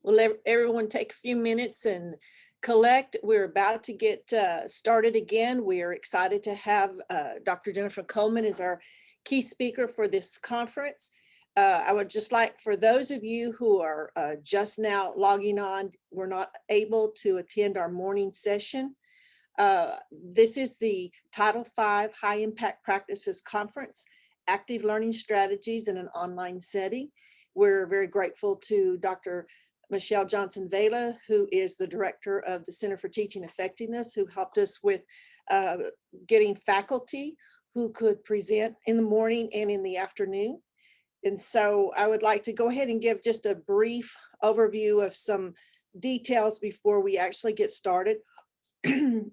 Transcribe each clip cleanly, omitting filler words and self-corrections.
We'll let everyone take a few minutes and collect. We're about to get started again. We are excited to have Dr. Jennifer Coleman as our key speaker for this conference. I would just like, for those of you who are just now logging on, we're not able to attend our morning session. This is the Title V High Impact Practices Conference, Active Learning Strategies in an Online Setting. We're very grateful to Dr. Michelle Johnson-Vela, who is the director of the Center for Teaching Effectiveness, who helped us with getting faculty who could present in the morning and in the afternoon. And so I would like to go ahead and give just a brief overview of some details before we actually get started.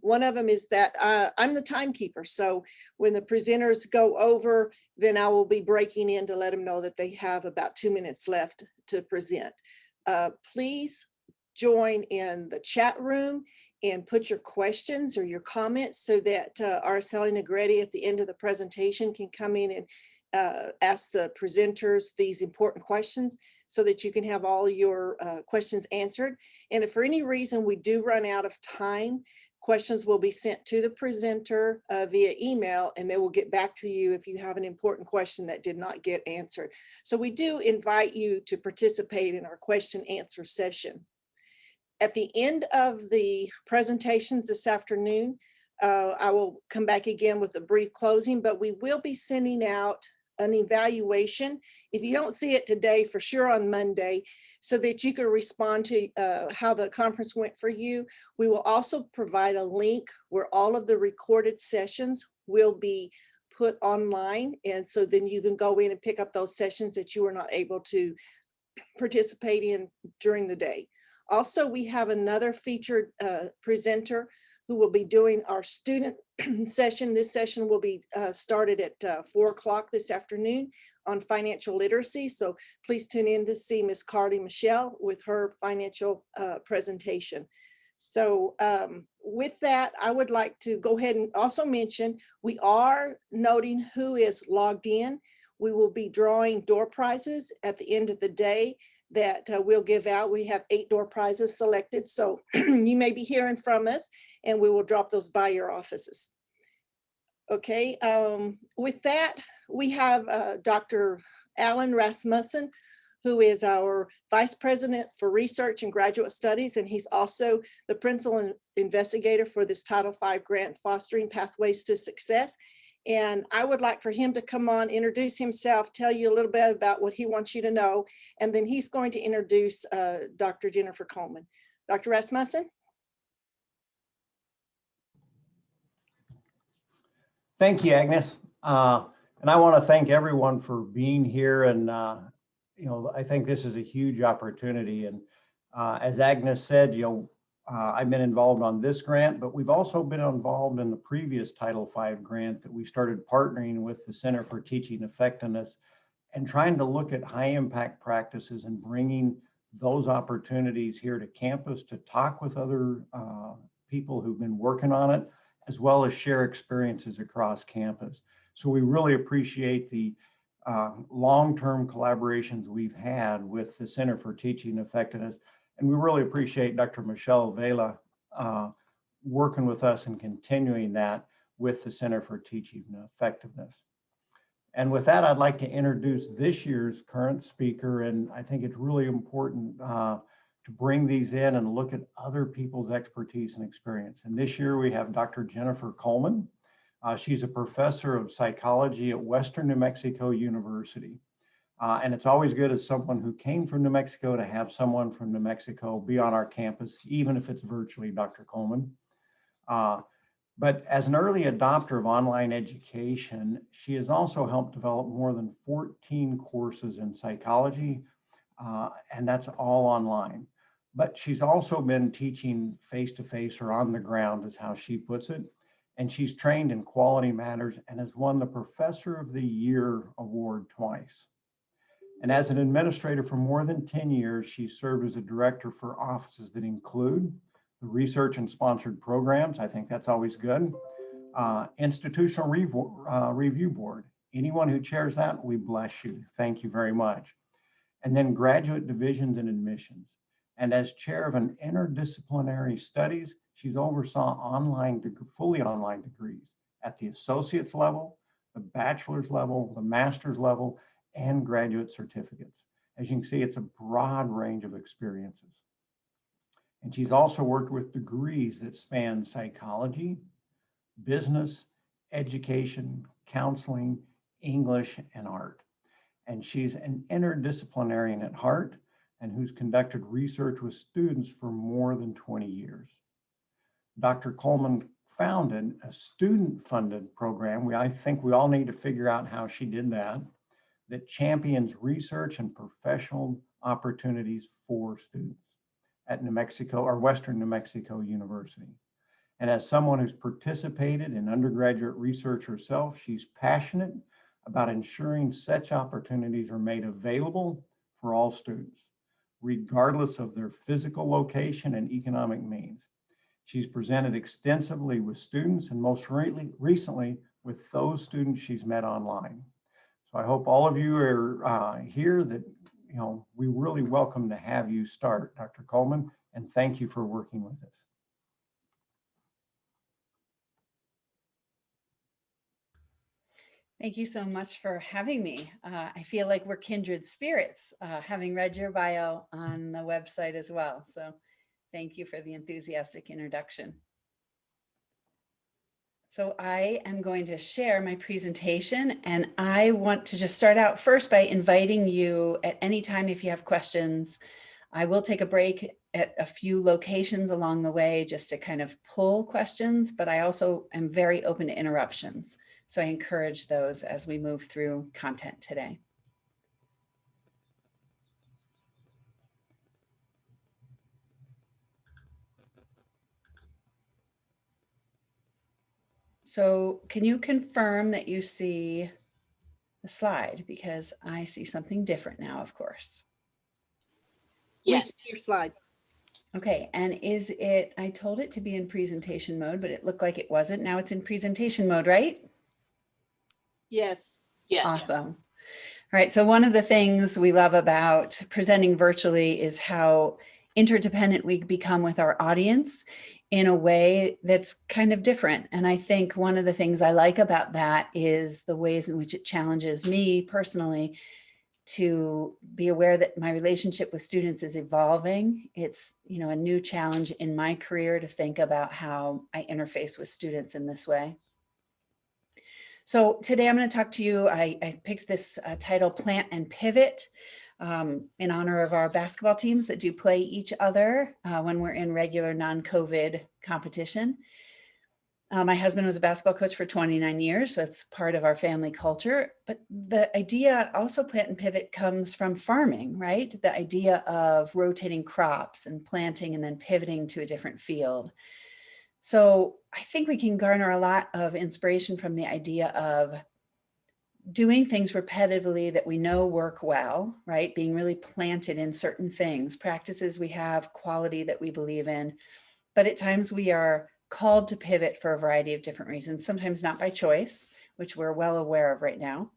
One of them is that I'm the timekeeper. So when the presenters go over, then I will be breaking in to let them know that they have about 2 minutes left to present. Please join in the chat room and put your questions or your comments so that Araceli Negretti at the end of the presentation can come in and ask the presenters these important questions so that you can have all your questions answered. And if for any reason we do run out of time, questions will be sent to the presenter via email, and they will get back to you if you have an important question that did not get answered. So we do invite you to participate in our question answer session. At the end of the presentations this afternoon, I will come back again with a brief closing, but we will be sending out an evaluation. If you don't see it today, for sure on Monday, so that you can respond to how the conference went for you. We will also provide a link where all of the recorded sessions will be put online. And so then you can go in and pick up those sessions that you were not able to participate in during the day. Also, we have another featured presenter who will be doing our student session. This session will be started at 4 o'clock this afternoon on financial literacy. So please tune in to see Ms. Carly Michelle with her financial presentation. So with that, I would like to go ahead and also mention, we are noting who is logged in. We will be drawing door prizes at the end of the day that we'll give out. We have 8 door prizes selected. So you may be hearing from us and we will drop those by your offices. Okay, with that, we have Dr. Alan Rasmussen, who is our Vice President for Research and Graduate Studies, and he's also the Principal Investigator for this Title V grant, Fostering Pathways to Success. And I would like for him to come on, introduce himself, tell you a little bit about what he wants you to know, and then he's going to introduce Dr. Jennifer Coleman. Dr. Rasmussen? Thank you, Agnes. And I want to thank everyone for being here. And, you know, I think this is a huge opportunity. And as Agnes said, you know, I've been involved on this grant, but we've also been involved in the previous Title V grant that we started partnering with the Center for Teaching Effectiveness and trying to look at high impact practices and bringing those opportunities here to campus to talk with other people who've been working on it, as well as share experiences across campus. So we really appreciate the long-term collaborations we've had with the Center for Teaching Effectiveness. And we really appreciate Dr. Michelle Vela working with us and continuing that with the Center for Teaching Effectiveness. And with that, I'd like to introduce this year's current speaker. And I think it's really important to bring these in and look at other people's expertise and experience. And this year we have Dr. Jennifer Coleman. She's a professor of psychology at Western New Mexico University. And it's always good as someone who came from New Mexico to have someone from New Mexico be on our campus, even if it's virtually, Dr. Coleman. But as an early adopter of online education, she has also helped develop more than 14 courses in psychology, and that's all online. But she's also been teaching face-to-face or on the ground, is how she puts it. And she's trained in quality matters and has won the Professor of the Year award twice. And as an administrator for more than 10 years, she served as a director for offices that include the research and sponsored programs. I think that's always good. Institutional Review Board. Anyone who chairs that, we bless you. Thank you very much. And then graduate divisions and admissions. And as chair of an interdisciplinary studies, she's oversaw fully online degrees at the associate's level, the bachelor's level, the master's level, and graduate certificates. As you can see, it's a broad range of experiences. And she's also worked with degrees that span psychology, business, education, counseling, English, and art. And she's an interdisciplinarian at heart and who's conducted research with students for more than 20 years. Dr. Coleman founded a student-funded program. I think we all need to figure out how she did that champions research and professional opportunities for students at New Mexico or Western New Mexico University. And as someone who's participated in undergraduate research herself, she's passionate about ensuring such opportunities are made available for all students, regardless of their physical location and economic means. She's presented extensively with students and most recently with those students she's met online. So I hope all of you are here that, we really welcome to have you start, Dr. Coleman, and thank you for working with us. Thank you so much for having me. I feel like we're kindred spirits, having read your bio on the website as well. So thank you for the enthusiastic introduction. So I am going to share my presentation, and I want to just start out first by inviting you at any time if you have questions. I will take a break at a few locations along the way just to kind of pull questions, but I also am very open to interruptions. So I encourage those as we move through content today. So can you confirm that you see the slide? Because I see something different now, of course. Yes. We see your slide. Okay, and is it, I told it to be in presentation mode, but it looked like it wasn't. Now it's in presentation mode, right? Yes. Yes. Awesome. All right, so one of the things we love about presenting virtually is how interdependent we become with our audience in a way that's kind of different. And I think one of the things I like about that is the ways in which it challenges me personally to be aware that my relationship with students is evolving. It's, a new challenge in my career to think about how I interface with students in this way. So today I'm going to talk to you, I picked this title, Plant and Pivot, in honor of our basketball teams that do play each other when we're in regular non-COVID competition. My husband was a basketball coach for 29 years, so it's part of our family culture. But the idea also, plant and pivot, comes from farming, right? The idea of rotating crops and planting and then pivoting to a different field. So I think we can garner a lot of inspiration from the idea of doing things repetitively that we know work well, right? Being really planted in certain things, practices we have, quality that we believe in. But at times we are called to pivot for a variety of different reasons, sometimes not by choice, which we're well aware of right now,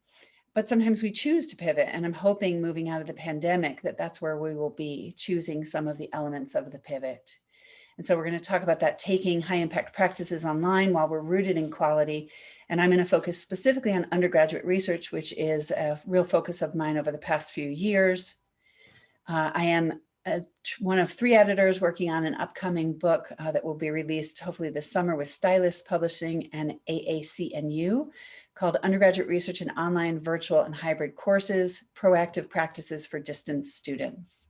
but sometimes we choose to pivot. And I'm hoping moving out of the pandemic that that's where we will be, choosing some of the elements of the pivot. And so we're going to talk about that, taking high impact practices online while we're rooted in quality. And I'm going to focus specifically on undergraduate research, which is a real focus of mine over the past few years. I am one of 3 editors working on an upcoming book that will be released hopefully this summer with Stylus Publishing and AACNU, called Undergraduate Research in Online, Virtual, and Hybrid Courses, Proactive Practices for Distance Students.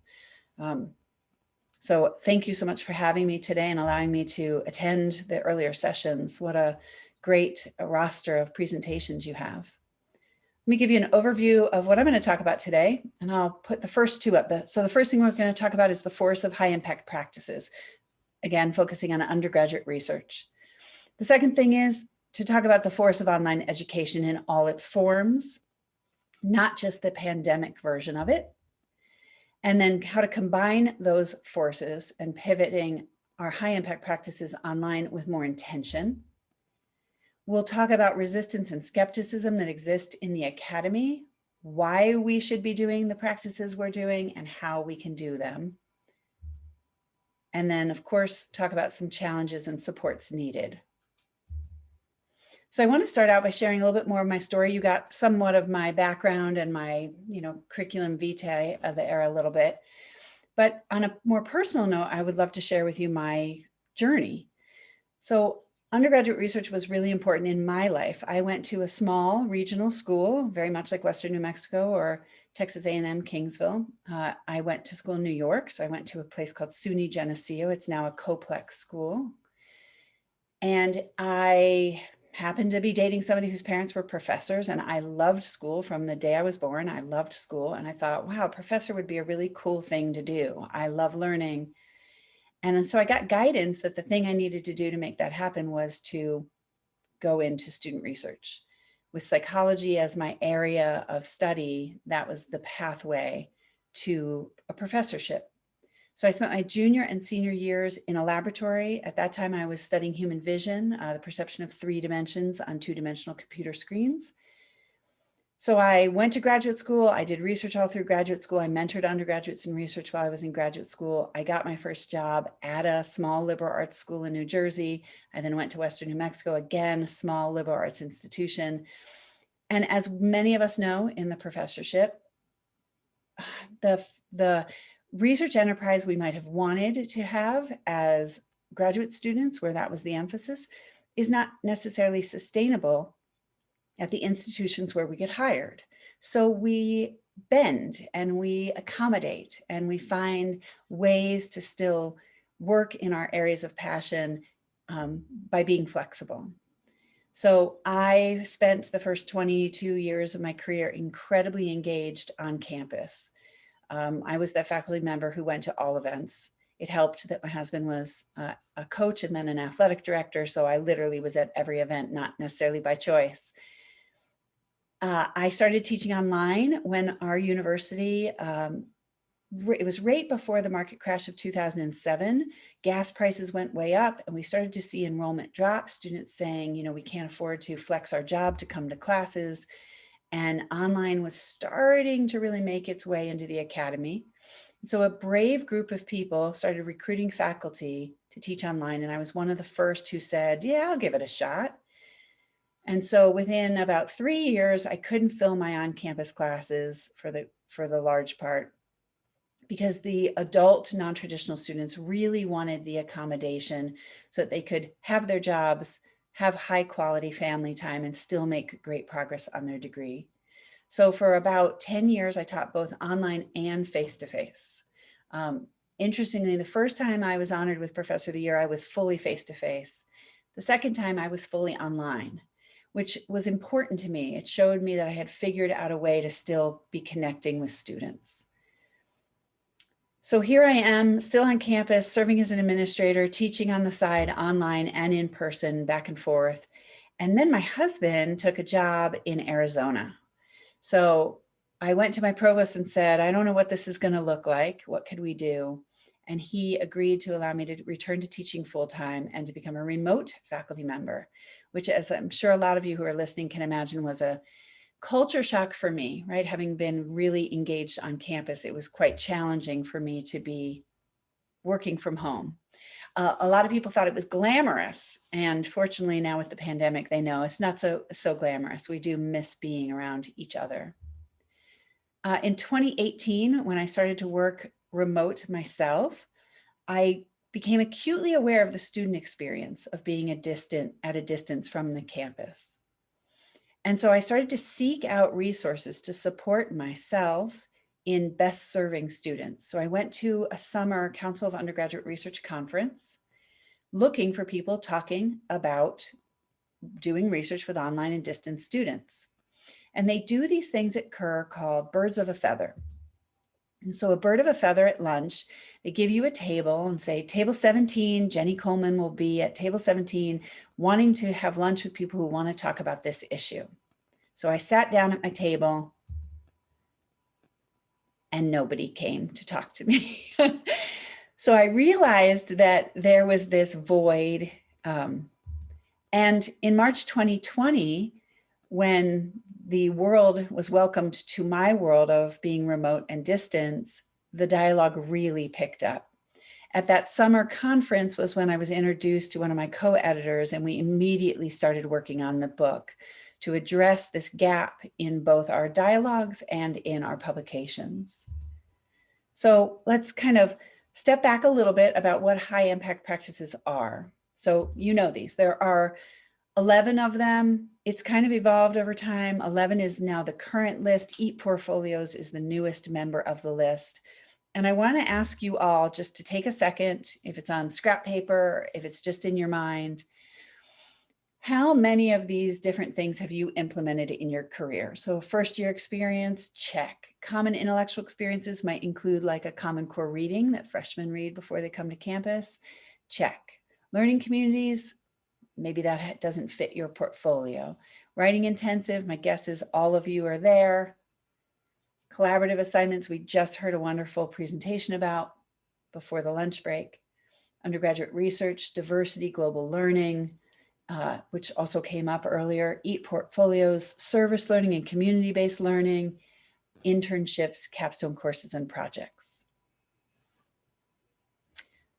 So thank you so much for having me today and allowing me to attend the earlier sessions. What a great roster of presentations you have. Let me give you an overview of what I'm going to talk about today, and I'll put the first 2 up. So the first thing we're going to talk about is the force of high impact practices, again, focusing on undergraduate research. The second thing is to talk about the force of online education in all its forms, not just the pandemic version of it, and then how to combine those forces and pivoting our high impact practices online with more intention. We'll talk about resistance and skepticism that exist in the academy, why we should be doing the practices we're doing, and how we can do them. And then, of course, talk about some challenges and supports needed. So I want to start out by sharing a little bit more of my story. You got somewhat of my background and my, curriculum vitae of the era a little bit. But on a more personal note, I would love to share with you my journey. So undergraduate research was really important in my life. I went to a small regional school, very much like Western New Mexico or Texas A&M Kingsville. I went to school in New York. So I went to a place called SUNY Geneseo. It's now a Coplex school. And I happened to be dating somebody whose parents were professors, and I loved school from the day I was born. I loved school, and I thought, wow, professor would be a really cool thing to do. I love learning. And so I got guidance that the thing I needed to do to make that happen was to go into student research. With psychology as my area of study, that was the pathway to a professorship. So I spent my junior and senior years in a laboratory. At that time, I was studying human vision, the perception of 3 dimensions on 2-dimensional computer screens. So I went to graduate school. I did research all through graduate school. I mentored undergraduates in research while I was in graduate school. I got my first job at a small liberal arts school in New Jersey. I then went to Western New Mexico, again, a small liberal arts institution. And as many of us know in the professorship, the research enterprise we might have wanted to have as graduate students, where that was the emphasis, is not necessarily sustainable at the institutions where we get hired. So we bend and we accommodate and we find ways to still work in our areas of passion by being flexible. So I spent the first 22 years of my career incredibly engaged on campus. I was that faculty member who went to all events. It helped that my husband was a coach and then an athletic director. So I literally was at every event, not necessarily by choice. I started teaching online when our university, it was right before the market crash of 2007. Gas prices went way up and we started to see enrollment drop, students saying, we can't afford to flex our job to come to classes. And online was starting to really make its way into the academy. So a brave group of people started recruiting faculty to teach online. And I was one of the first who said, yeah, I'll give it a shot. And so within about 3 years, I couldn't fill my on-campus classes for the large part because the adult non-traditional students really wanted the accommodation so that they could have their jobs, have high quality family time, and still make great progress on their degree. So for about 10 years, I taught both online and face-to-face. Interestingly, the first time I was honored with Professor of the Year, I was fully face-to-face. The second time I was fully online, which was important to me. It showed me that I had figured out a way to still be connecting with students. So here I am, still on campus, serving as an administrator, teaching on the side, online and in person, back and forth. And then my husband took a job in Arizona. So I went to my provost and said, I don't know what this is going to look like. What could we do? And he agreed to allow me to return to teaching full-time and to become a remote faculty member, which, as I'm sure a lot of you who are listening can imagine, was a culture shock for me, right? Having been really engaged on campus, it was quite challenging for me to be working from home. A lot of people thought it was glamorous. And fortunately now with the pandemic, they know it's not so glamorous. We do miss being around each other. In 2018, when I started to work remote myself, I became acutely aware of the student experience of being at a distance from the campus. And so I started to seek out resources to support myself in best serving students. So I went to a summer Council of Undergraduate Research conference looking for people talking about doing research with online and distance students. And they do these things at Kerr called birds of a feather. And so a bird of a feather at lunch, they give you a table and say, table 17, Jenny Coleman will be at table 17, wanting to have lunch with people who want to talk about this issue. So I sat down at my table and nobody came to talk to me. So I realized that there was this void. And in March 2020, when the world was welcomed to my world of being remote and distance, the dialogue really picked up. At that summer conference was when I was introduced to one of my co-editors, and we immediately started working on the book to address this gap in both our dialogues and in our publications. So let's kind of step back a little bit about what high impact practices are. So you know these, there are 11 of them. It's kind of evolved over time. 11 is now the current list. Eat Portfolios is the newest member of the list. And I want to ask you all just to take a second, if it's on scrap paper, if it's just in your mind, how many of these different things have you implemented in your career? So first year experience, check. Common intellectual experiences might include like a Common Core reading that freshmen read before they come to campus, check. Learning communities, maybe that doesn't fit your portfolio. Writing intensive, my guess is all of you are there. Collaborative assignments, we just heard a wonderful presentation about before the lunch break. Undergraduate research, diversity, global learning, which also came up earlier. Eat Portfolios, service learning and community-based learning, internships, capstone courses, and projects.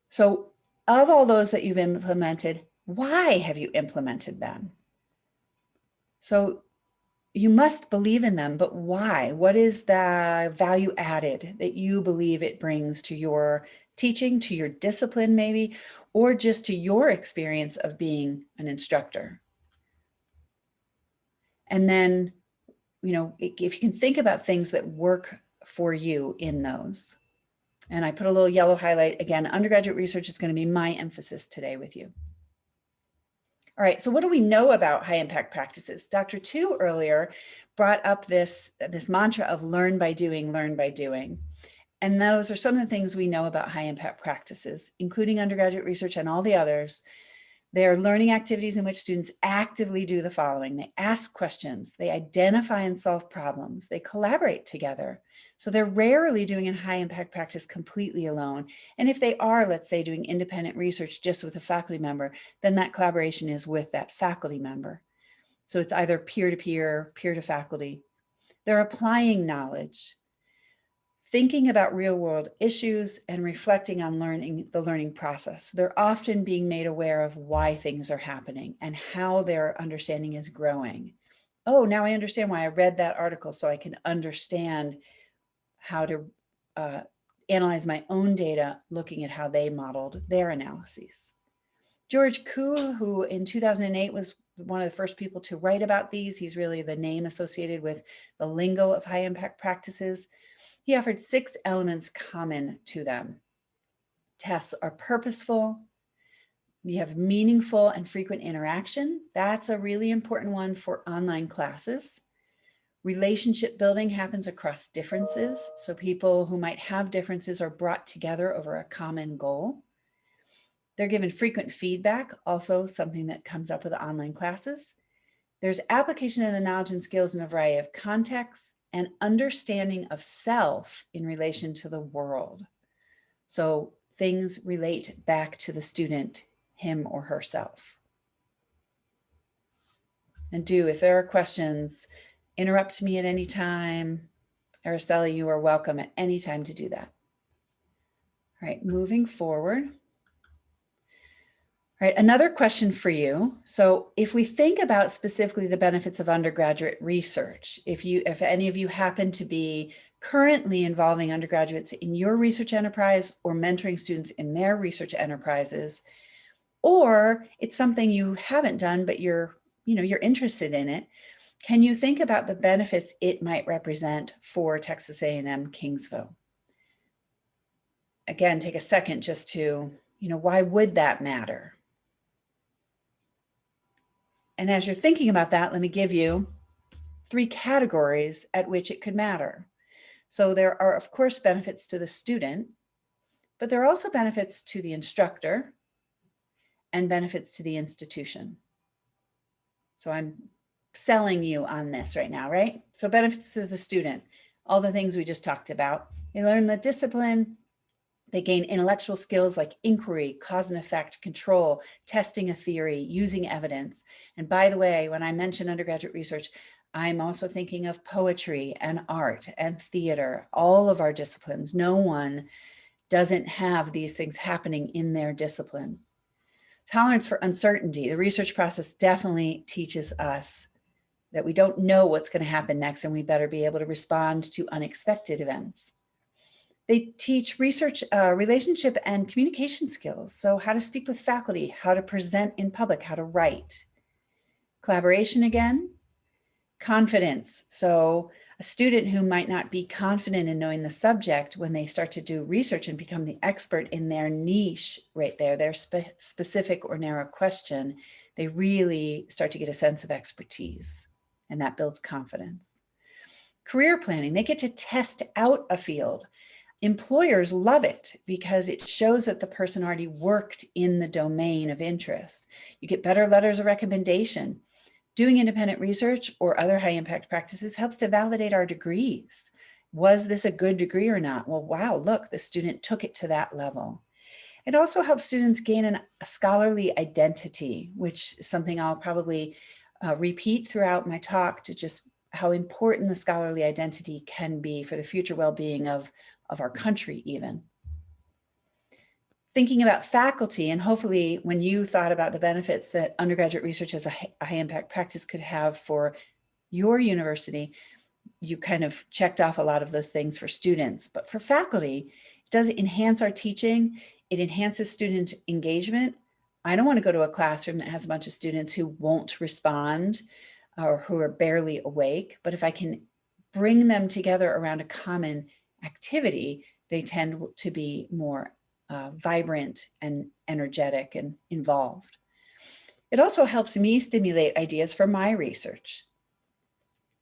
So of all those that you've implemented, why have you implemented them? So you must believe in them, but why? What is the value added that you believe it brings to your teaching, to your discipline maybe, or just to your experience of being an instructor? And then, you know, if you can think about things that work for you in those. And I put a little yellow highlight, again, undergraduate research is going to be my emphasis today with you. All right, so what do we know about high impact practices? Dr. Tu earlier brought up this mantra of learn by doing, learn by doing. And those are some of the things we know about high impact practices, including undergraduate research and all the others. They are learning activities in which students actively do the following. They ask questions, they identify and solve problems, they collaborate together. So they're rarely doing a high impact practice completely alone. And if they are, let's say, doing independent research just with a faculty member, then that collaboration is with that faculty member. So it's either peer-to-peer, peer-to-faculty. They're applying knowledge, thinking about real-world issues, and reflecting on the learning process. They're often being made aware of why things are happening and how their understanding is growing. Oh, now I understand why I read that article, so I can understand how to analyze my own data, looking at how they modeled their analyses. George Koo, who in 2008 was one of the first people to write about these, he's really the name associated with the lingo of high impact practices. He offered 6 elements common to them. Tests are purposeful. You have meaningful and frequent interaction. That's a really important one for online classes. Relationship building happens across differences. So people who might have differences are brought together over a common goal. They're given frequent feedback, also something that comes up with online classes. There's application of the knowledge and skills in a variety of contexts and understanding of self in relation to the world. So things relate back to the student, him or herself. And if there are questions, interrupt me at any time. Araceli, you are welcome at any time to do that. All right, moving forward. All right, another question for you. So if we think about specifically the benefits of undergraduate research, if any of you happen to be currently involving undergraduates in your research enterprise or mentoring students in their research enterprises, or it's something you haven't done, but you're interested in it, can you think about the benefits it might represent for Texas A&M Kingsville? Again, take a second just to, why would that matter? And as you're thinking about that, let me give you 3 categories at which it could matter. So there are, of course, benefits to the student, but there are also benefits to the instructor and benefits to the institution. So I'm selling you on this right now, right? So benefits to the student, all the things we just talked about. They learn the discipline. They gain intellectual skills like inquiry, cause and effect, control, testing a theory, using evidence. And by the way, when I mention undergraduate research, I'm also thinking of poetry and art and theater, all of our disciplines. No one doesn't have these things happening in their discipline. Tolerance for uncertainty. The research process definitely teaches us that we don't know what's going to happen next, and we better be able to respond to unexpected events. They teach research, relationship and communication skills. So how to speak with faculty, how to present in public, how to write. Collaboration again. Confidence. So a student who might not be confident in knowing the subject, when they start to do research and become the expert in their niche right there, their specific or narrow question, they really start to get a sense of expertise, and that builds confidence. Career planning. They get to test out a field. Employers love it because it shows that the person already worked in the domain of interest. You get better letters of recommendation. Doing independent research or other high impact practices helps to validate our degrees. Was this a good degree or not? Well, wow, look, the student took it to that level. It also helps students gain a scholarly identity, which is something I'll probably repeat throughout my talk, to just how important the scholarly identity can be for the future well-being of our country even. Thinking about faculty, and hopefully when you thought about the benefits that undergraduate research as a high impact practice could have for your university, you kind of checked off a lot of those things for students. But for faculty, it does enhance our teaching. It enhances student engagement. I don't want to go to a classroom that has a bunch of students who won't respond or who are barely awake. But if I can bring them together around a common activity, they tend to be more vibrant and energetic and involved. It also helps me stimulate ideas for my research.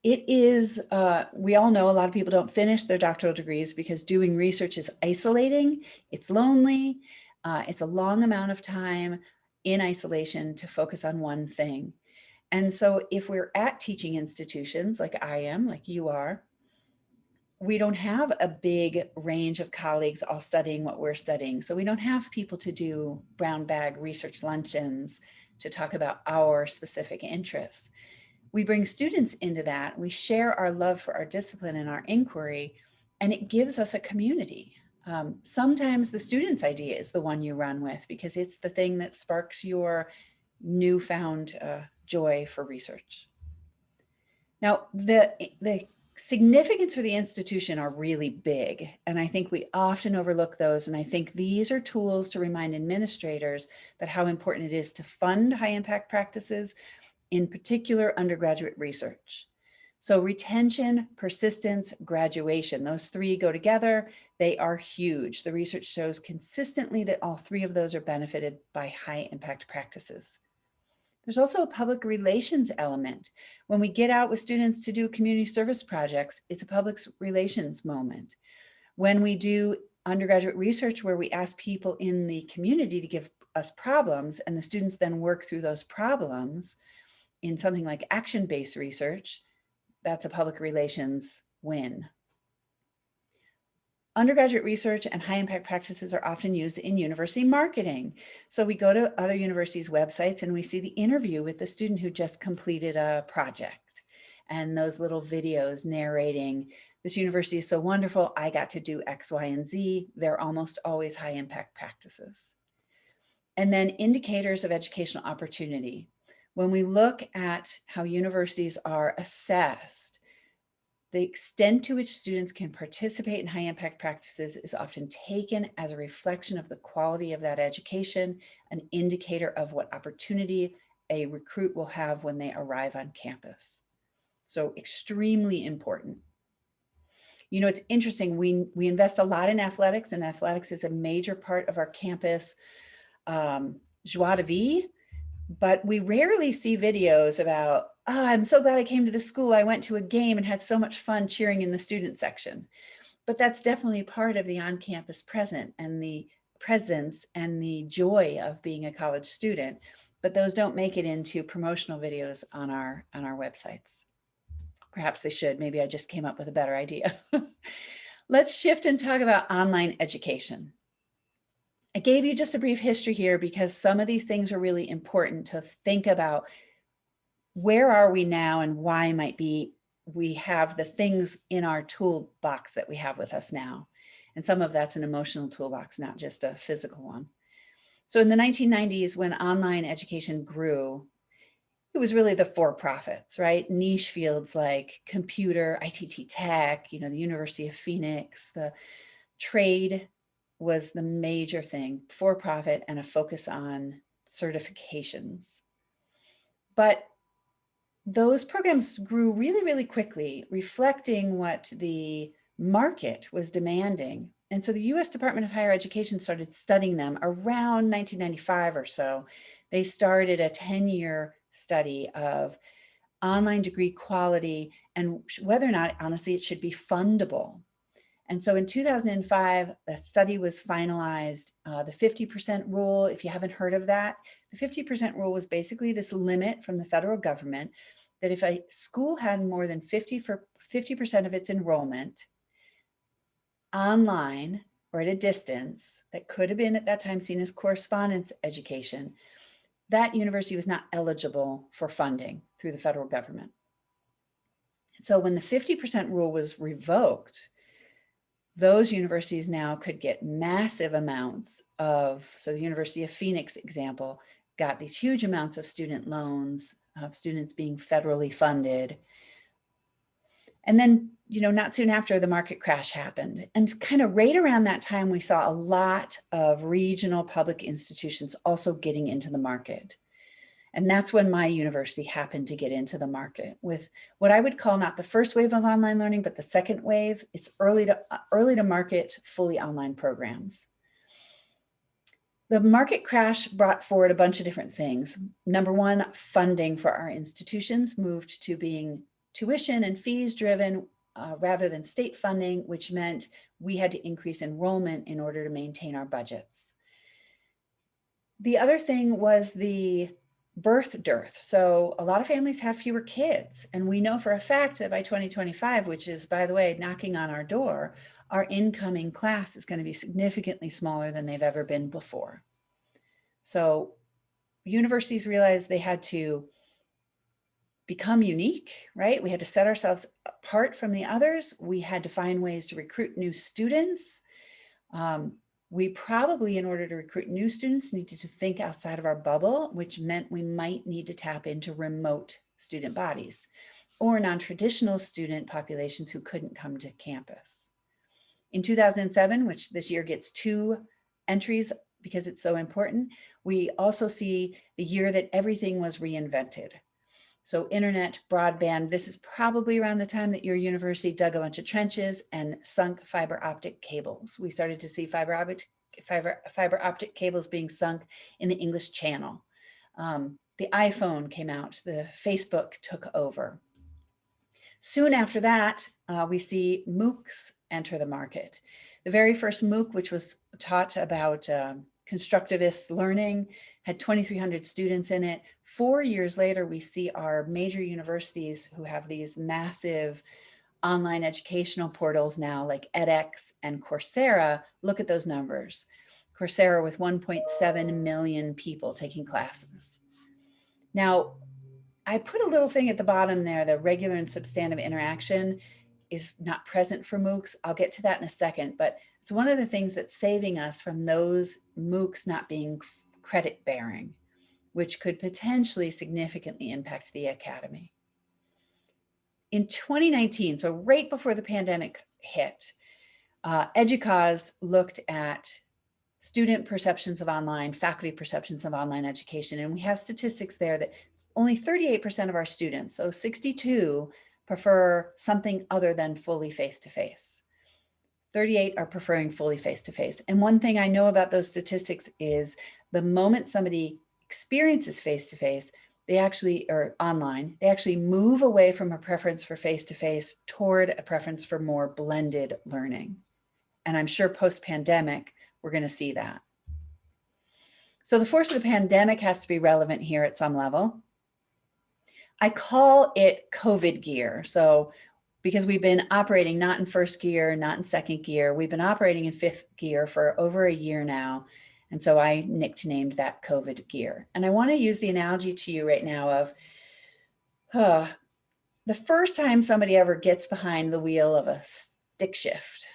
It is, we all know a lot of people don't finish their doctoral degrees because doing research is isolating, it's lonely, it's a long amount of time in isolation to focus on one thing. And so if we're at teaching institutions like I am, like you are, we don't have a big range of colleagues all studying what we're studying. So we don't have people to do brown bag research luncheons to talk about our specific interests. We bring students into that. We share our love for our discipline and our inquiry, and it gives us a community. Sometimes the student's idea is the one you run with because it's the thing that sparks your newfound joy for research. Now, the significance for the institution are really big, and I think we often overlook those. And I think these are tools to remind administrators about how important it is to fund high impact practices, in particular undergraduate research. So retention, persistence, graduation, those three go together. They are huge. The research shows consistently that all three of those are benefited by high impact practices. There's also a public relations element. When we get out with students to do community service projects, it's a public relations moment. When we do undergraduate research where we ask people in the community to give us problems and the students then work through those problems in something like action-based research, that's a public relations win. Undergraduate research and high impact practices are often used in university marketing. So we go to other universities' websites and we see the interview with the student who just completed a project and those little videos narrating, this university is so wonderful, I got to do X, Y, and Z. They're almost always high impact practices. And then indicators of educational opportunity. When we look at how universities are assessed, the extent to which students can participate in high impact practices is often taken as a reflection of the quality of that education, an indicator of what opportunity a recruit will have when they arrive on campus. So extremely important. You know, it's interesting, we invest a lot in athletics, and athletics is a major part of our campus joie de vivre. But we rarely see videos about, oh, I'm so glad I came to this school. I went to a game and had so much fun cheering in the student section. But that's definitely part of the on-campus presence and the joy of being a college student. But those don't make it into promotional videos on our websites. Perhaps they should. Maybe I just came up with a better idea. Let's shift and talk about online education. I gave you just a brief history here because some of these things are really important to think about. Where are we now and why might be we have the things in our toolbox that we have with us now? And some of that's an emotional toolbox, not just a physical one. So in the 1990s, when online education grew, it was really the for-profits, right? Niche fields like computer, ITT Tech, the University of Phoenix, the trade was the major thing, for-profit and a focus on certifications. But those programs grew really, really quickly, reflecting what the market was demanding. And so the US Department of Higher Education started studying them around 1995 or so. They started a 10-year study of online degree quality and whether or not, honestly, it should be fundable. And so in 2005, that study was finalized. The 50% rule, if you haven't heard of that, the 50% rule was basically this limit from the federal government that if a school had more than 50% of its enrollment online or at a distance that could have been at that time seen as correspondence education, that university was not eligible for funding through the federal government. So when the 50% rule was revoked, those universities now could get massive amounts of, so the University of Phoenix example, got these huge amounts of student loans, students being federally funded. And then, not soon after, the market crash happened. And kind of right around that time, we saw a lot of regional public institutions also getting into the market. And that's when my university happened to get into the market with what I would call not the first wave of online learning, but the second wave. It's early to market fully online programs. The market crash brought forward a bunch of different things. Number one, funding for our institutions moved to being tuition and fees driven rather than state funding, which meant we had to increase enrollment in order to maintain our budgets. The other thing was the birth dearth. So a lot of families have fewer kids. And we know for a fact that by 2025, which is, by the way, knocking on our door, our incoming class is going to be significantly smaller than they've ever been before. So universities realized they had to become unique, right? We had to set ourselves apart from the others. We had to find ways to recruit new students. We probably, in order to recruit new students, needed to think outside of our bubble, which meant we might need to tap into remote student bodies or non-traditional student populations who couldn't come to campus. In 2007, which this year gets 2 entries because it's so important, we also see the year that everything was reinvented. So internet, broadband, this is probably around the time that your university dug a bunch of trenches and sunk fiber optic cables. We started to see fiber optic cables being sunk in the English Channel. The iPhone came out, the Facebook took over. Soon after that, we see MOOCs enter the market. The very first MOOC, which was taught about constructivist learning, had 2,300 students in it. 4 years later, we see our major universities who have these massive online educational portals now, like edX and Coursera. Look at those numbers. Coursera with 1.7 million people taking classes. Now, I put a little thing at the bottom there, the regular and substantive interaction is not present for MOOCs. I'll get to that in a second, but it's one of the things that's saving us from those MOOCs not being credit bearing, which could potentially significantly impact the academy. In 2019, so right before the pandemic hit, EDUCAUSE looked at student perceptions of online, faculty perceptions of online education, and we have statistics there that only 38% of our students, so 62, prefer something other than fully face-to-face. 38 are preferring fully face-to-face. And one thing I know about those statistics is the moment somebody experiences face-to-face, they actually, or online, they actually move away from a preference for face-to-face toward a preference for more blended learning. And I'm sure post-pandemic, we're going to see that. So the force of the pandemic has to be relevant here at some level. I call it COVID gear. So because we've been operating not in first gear, not in second gear, we've been operating in 5th gear for over a year now. And so I nicknamed that COVID gear. And I want to use the analogy to you right now of the first time somebody ever gets behind the wheel of a stick shift,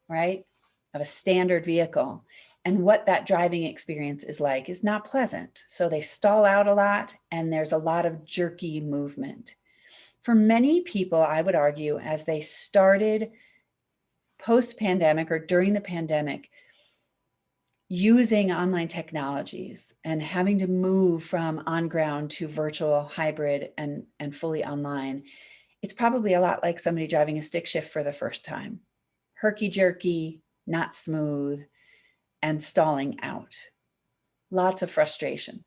right? of a standard vehicle. And what that driving experience is like is not pleasant. So they stall out a lot and there's a lot of jerky movement. For many people, I would argue, as they started post-pandemic or during the pandemic, using online technologies and having to move from on ground to virtual, hybrid, and fully online, it's probably a lot like somebody driving a stick shift for the first time. Herky-jerky, not smooth, and stalling out. Lots of frustration.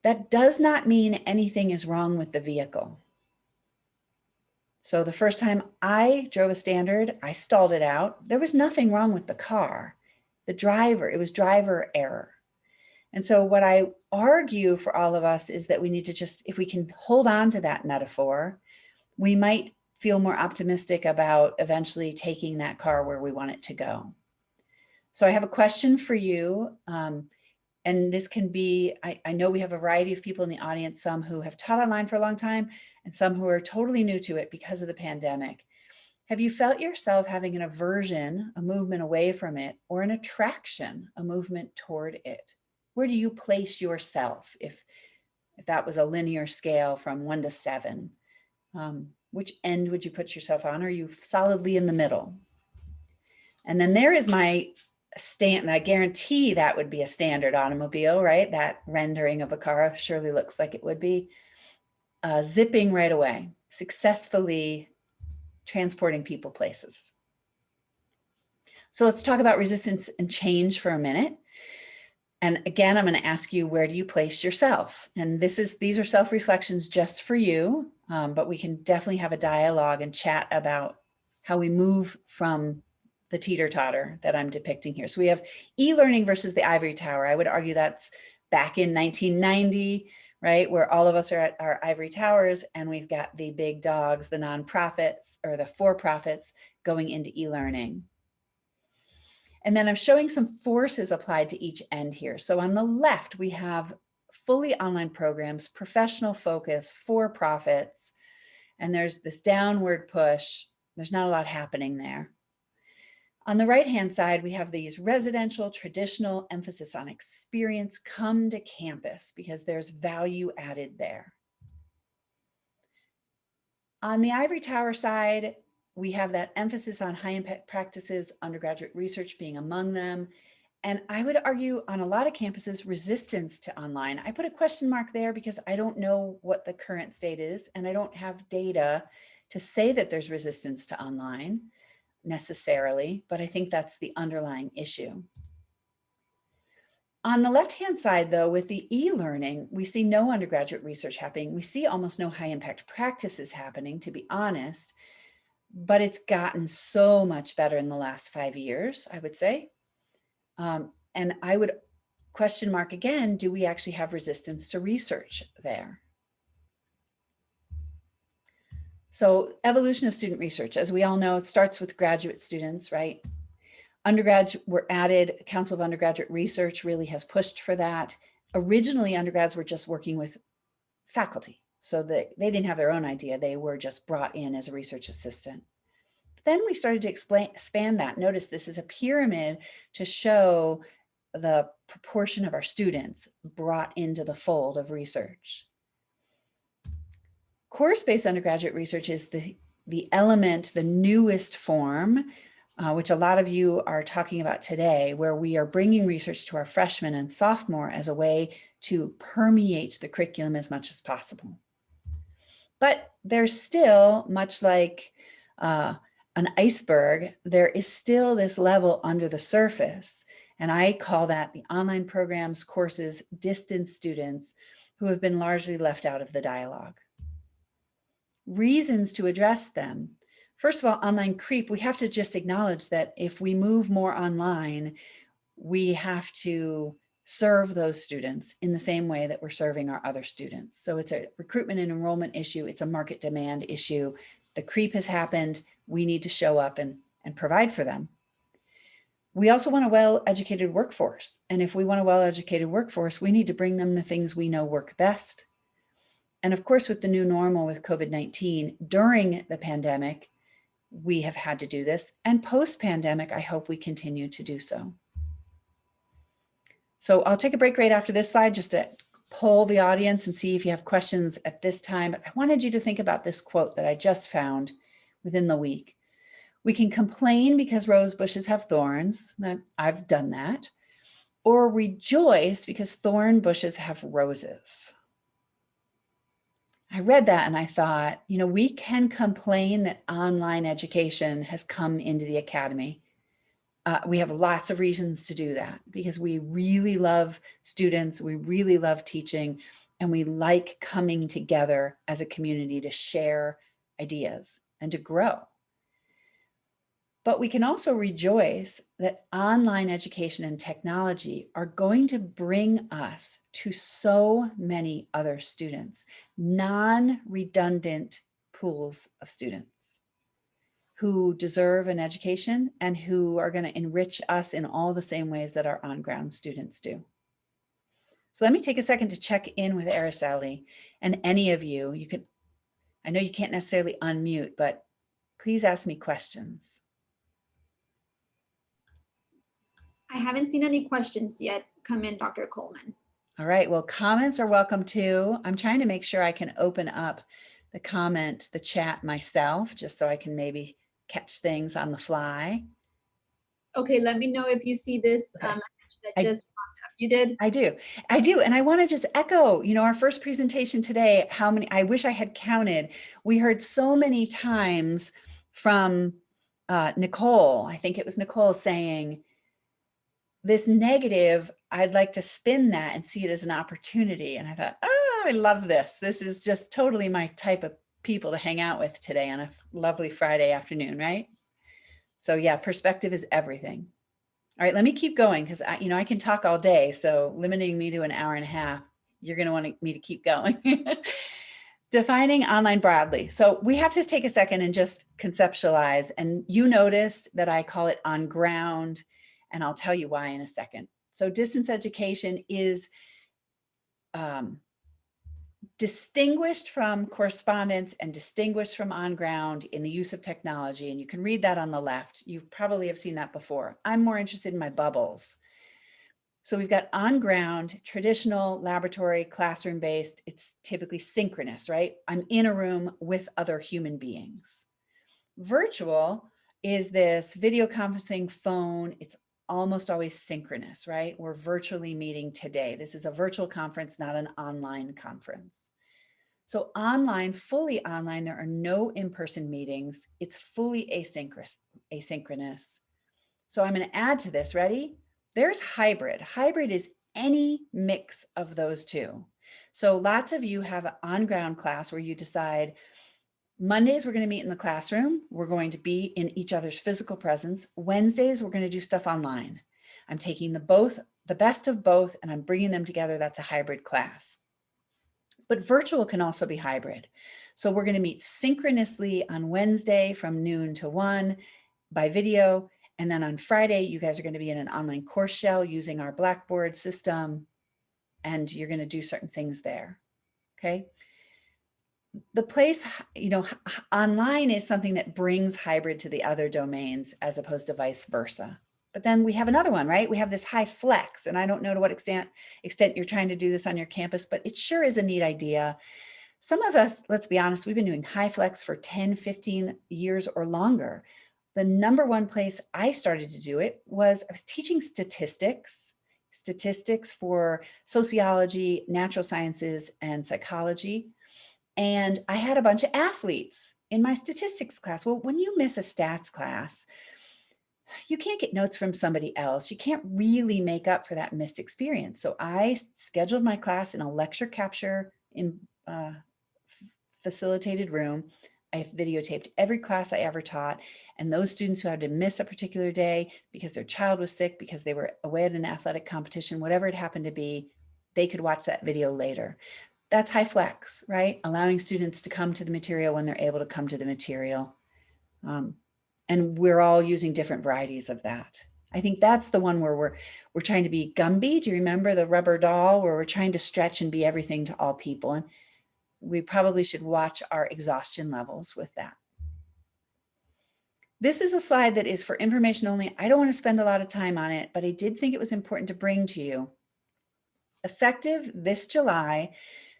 That does not mean anything is wrong with the vehicle. So the first time I drove a standard, I stalled it out. There was nothing wrong with the car. The driver, it was driver error. And so what I argue for all of us is that we need to just, if we can hold on to that metaphor, we might feel more optimistic about eventually taking that car where we want it to go. So I have a question for you. And this can be, I know we have a variety of people in the audience, some who have taught online for a long time and some who are totally new to it because of the pandemic. Have you felt yourself having an aversion, a movement away from it, or an attraction, a movement toward it? Where do you place yourself if that was a linear scale from 1 to 7? Which end would you put yourself on? Are you solidly in the middle? And then there is my stand. I guarantee that would be a standard automobile, right? That rendering of a car surely looks like it would be. Zipping right away, successfully transporting people places. So let's talk about resistance and change for a minute. And again, I'm going to ask you, where do you place yourself? And these are self-reflections just for you, but we can definitely have a dialogue and chat about how we move from the teeter-totter that I'm depicting here. So we have e-learning versus the ivory tower. I would argue that's back in 1990, right? Where all of us are at our ivory towers and we've got the big dogs, the nonprofits or the for-profits going into e-learning. And then I'm showing some forces applied to each end here. So on the left, we have fully online programs, professional focus, for-profits, and there's this downward push. There's not a lot happening there. On the right-hand side, we have these residential, traditional emphasis on experience, come to campus because there's value added there. On the ivory tower side, we have that emphasis on high impact practices, undergraduate research being among them. And I would argue on a lot of campuses, resistance to online. I put a question mark there because I don't know what the current state is, and I don't have data to say that there's resistance to online necessarily, but I think that's the underlying issue. On the left-hand side, though, with the e-learning, we see no undergraduate research happening. We see almost no high impact practices happening, to be honest, but it's gotten so much better in the last 5 years, I would say. And I would question mark again, do we actually have resistance to research there? So evolution of student research, as we all know, it starts with graduate students, right? Undergrads were added, Council of Undergraduate Research really has pushed for that. Originally, undergrads were just working with faculty, so that they didn't have their own idea. They were just brought in as a research assistant. But then we started to expand that. Notice this is a pyramid to show the proportion of our students brought into the fold of research. Course-based undergraduate research is the element, the newest form, which a lot of you are talking about today, where we are bringing research to our freshmen and sophomore as a way to permeate the curriculum as much as possible. But there's still, much like an iceberg, there is still this level under the surface. And I call that the online programs, courses, distance students who have been largely left out of the dialogue. Reasons to address them. First of all, online creep, we have to just acknowledge that if we move more online, we have to serve those students in the same way that we're serving our other students. So it's a recruitment and enrollment issue. It's a market demand issue. The creep has happened. We need to show up and provide for them. We also want a well-educated workforce. And if we want a well-educated workforce, we need to bring them the things we know work best. And of course, with the new normal with COVID-19 during the pandemic, we have had to do this. And post-pandemic, I hope we continue to do so. So I'll take a break right after this slide just to poll the audience and see if you have questions at this time. But I wanted you to think about this quote that I just found within the week. We can complain because rose bushes have thorns. I've done that. Or rejoice because thorn bushes have roses. I read that and I thought, you know, we can complain that online education has come into the academy. We have lots of reasons to do that because we really love students, we really love teaching, and we like coming together as a community to share ideas and to grow. But we can also rejoice that online education and technology are going to bring us to so many other students, non-redundant pools of students who deserve an education and who are going to enrich us in all the same ways that our on-ground students do. So let me take a second to check in with Araceli, and any of you, I know you can't necessarily unmute, but please ask me questions. I haven't seen any questions yet come in, Dr. Coleman. All right, well, comments are welcome too. I'm trying to make sure I can open up the chat myself, just so I can maybe catch things on the fly. Okay, let me know if you see this Okay. message that just popped up. You did? I do. And I want to just echo, you know, our first presentation today, I wish I had counted. We heard so many times from Nicole, I think it was Nicole, saying, this negative, I'd like to spin that and see it as an opportunity. And I thought, oh, I love this. This is just totally my type of people to hang out with today on a lovely Friday afternoon, right? So yeah, perspective is everything. All right, let me keep going because I can talk all day. So limiting me to an hour and a half, you're going to want me to keep going. Defining online broadly. So we have to take a second and just conceptualize. And you noticed that I call it on ground, and I'll tell you why in a second. So distance education is distinguished from correspondence and distinguished from on ground in the use of technology. And you can read that on the left. You probably have seen that before. I'm more interested in my bubbles. So we've got on ground, traditional, laboratory, classroom based. It's typically synchronous, right? I'm in a room with other human beings. Virtual is this video conferencing phone. It's almost always synchronous, right? We're virtually meeting today. This is a virtual conference, not an online conference. So online, fully online, there are no in-person meetings. It's fully asynchronous. So I'm going to add to this. Ready? There's hybrid. Hybrid is any mix of those two. So lots of you have an on-ground class where you decide Mondays, we're going to meet in the classroom. We're going to be in each other's physical presence. Wednesdays, we're going to do stuff online. I'm taking the best of both, and I'm bringing them together. That's a hybrid class. But virtual can also be hybrid. So we're going to meet synchronously on Wednesday from noon to 1 by video. And then on Friday, you guys are going to be in an online course shell using our Blackboard system, and you're going to do certain things there. Okay. The place, online is something that brings hybrid to the other domains as opposed to vice versa. But then we have another one, right? We have this high flex, and I don't know to what extent you're trying to do this on your campus, but it sure is a neat idea. Some of us, let's be honest, we've been doing high flex for 10, 15 years or longer. The number one place I started to do it was I was teaching statistics for sociology, natural sciences, and psychology. And I had a bunch of athletes in my statistics class. Well, when you miss a stats class, you can't get notes from somebody else. You can't really make up for that missed experience. So I scheduled my class in a lecture capture in facilitated room. I videotaped every class I ever taught. And those students who had to miss a particular day because their child was sick, because they were away at an athletic competition, whatever it happened to be, they could watch that video later. That's high flex, right? Allowing students to come to the material when they're able to come to the material. And we're all using different varieties of that. I think that's the one where we're trying to be Gumby. Do you remember the rubber doll where we're trying to stretch and be everything to all people? And we probably should watch our exhaustion levels with that. This is a slide that is for information only. I don't want to spend a lot of time on it, but I did think it was important to bring to you. Effective this July,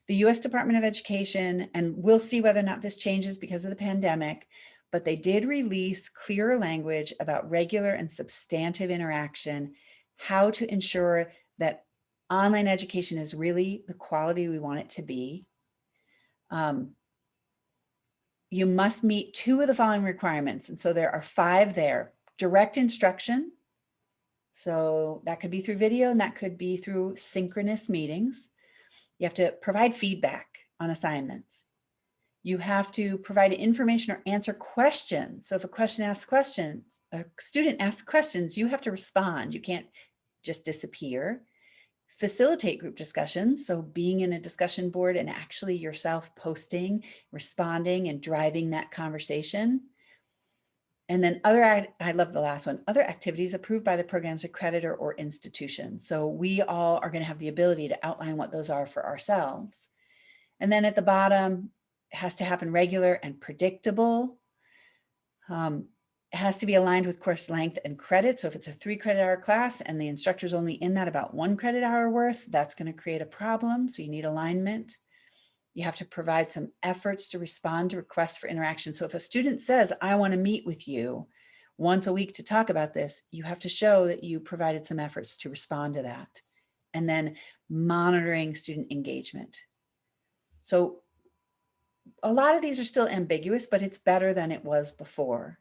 the U.S. Department of Education, and we'll see whether or not this changes because of the pandemic, but they did release clearer language about regular and substantive interaction, how to ensure that online education is really the quality we want it to be. You must meet 2 of the following requirements. And so there are 5 there. Direct instruction. So that could be through video and that could be through synchronous meetings. You have to provide feedback on assignments. You have to provide information or answer questions. So if a student asks questions, you have to respond. You can't just disappear. Facilitate group discussions. So being in a discussion board and actually yourself posting, responding, and driving that conversation. And then I love the last one, other activities approved by the program's accreditor or institution. So we all are going to have the ability to outline what those are for ourselves. And then at the bottom, it has to happen regular and predictable. It has to be aligned with course length and credit. So if it's a 3 credit hour class and the instructor's only in that about 1 credit hour worth, that's going to create a problem. So you need alignment. You have to provide some efforts to respond to requests for interaction. So if a student says, I want to meet with you once a week to talk about this, you have to show that you provided some efforts to respond to that. And then monitoring student engagement. So a lot of these are still ambiguous, but it's better than it was before.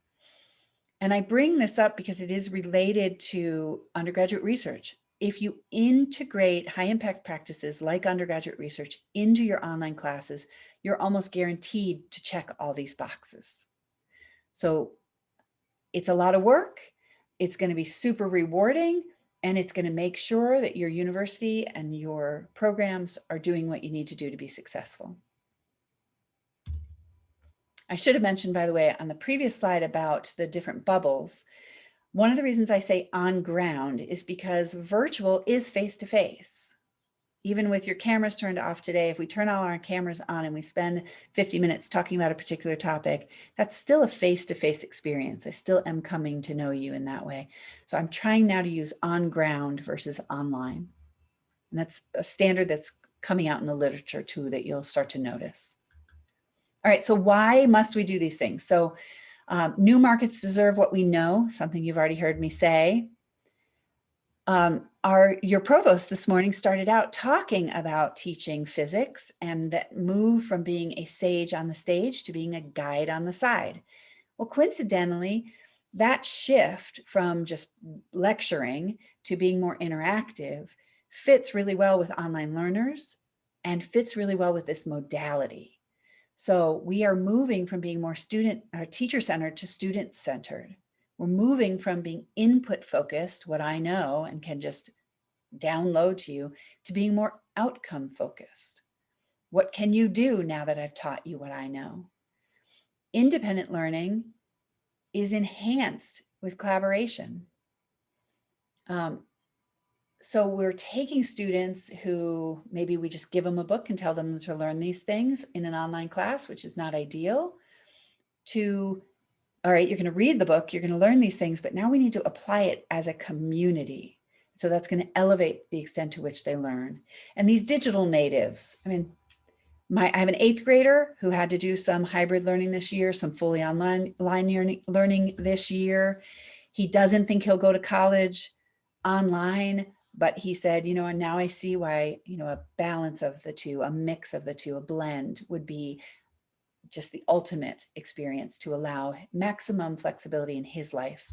And I bring this up because it is related to undergraduate research. If you integrate high impact practices like undergraduate research into your online classes, you're almost guaranteed to check all these boxes. So it's a lot of work. It's going to be super rewarding, and it's going to make sure that your university and your programs are doing what you need to do to be successful. I should have mentioned, by the way, on the previous slide about the different bubbles, one of the reasons I say on ground is because virtual is face-to-face. Even with your cameras turned off today, if we turn all our cameras on and we spend 50 minutes talking about a particular topic, that's still a face-to-face experience. I still am coming to know you in that way. So I'm trying now to use on ground versus online. And that's a standard that's coming out in the literature too that you'll start to notice. All right, so why must we do these things? So new markets deserve what we know, something you've already heard me say. Your provost this morning started out talking about teaching physics and that move from being a sage on the stage to being a guide on the side. Well, coincidentally, that shift from just lecturing to being more interactive fits really well with online learners and fits really well with this modality. So we are moving from being more teacher-centered to student-centered. We're moving from being input-focused, what I know and can just download to you, to being more outcome-focused. What can you do now that I've taught you what I know? Independent learning is enhanced with collaboration. So we're taking students who maybe we just give them a book and tell them to learn these things in an online class, which is not ideal, to, all right, you're going to read the book, you're going to learn these things, but now we need to apply it as a community. So that's going to elevate the extent to which they learn. And these digital natives, I mean, I have an 8th grader who had to do some hybrid learning this year, some fully online learning this year. He doesn't think he'll go to college online, but he said, and now I see why, a balance of the two, a mix of the two, a blend would be just the ultimate experience to allow maximum flexibility in his life.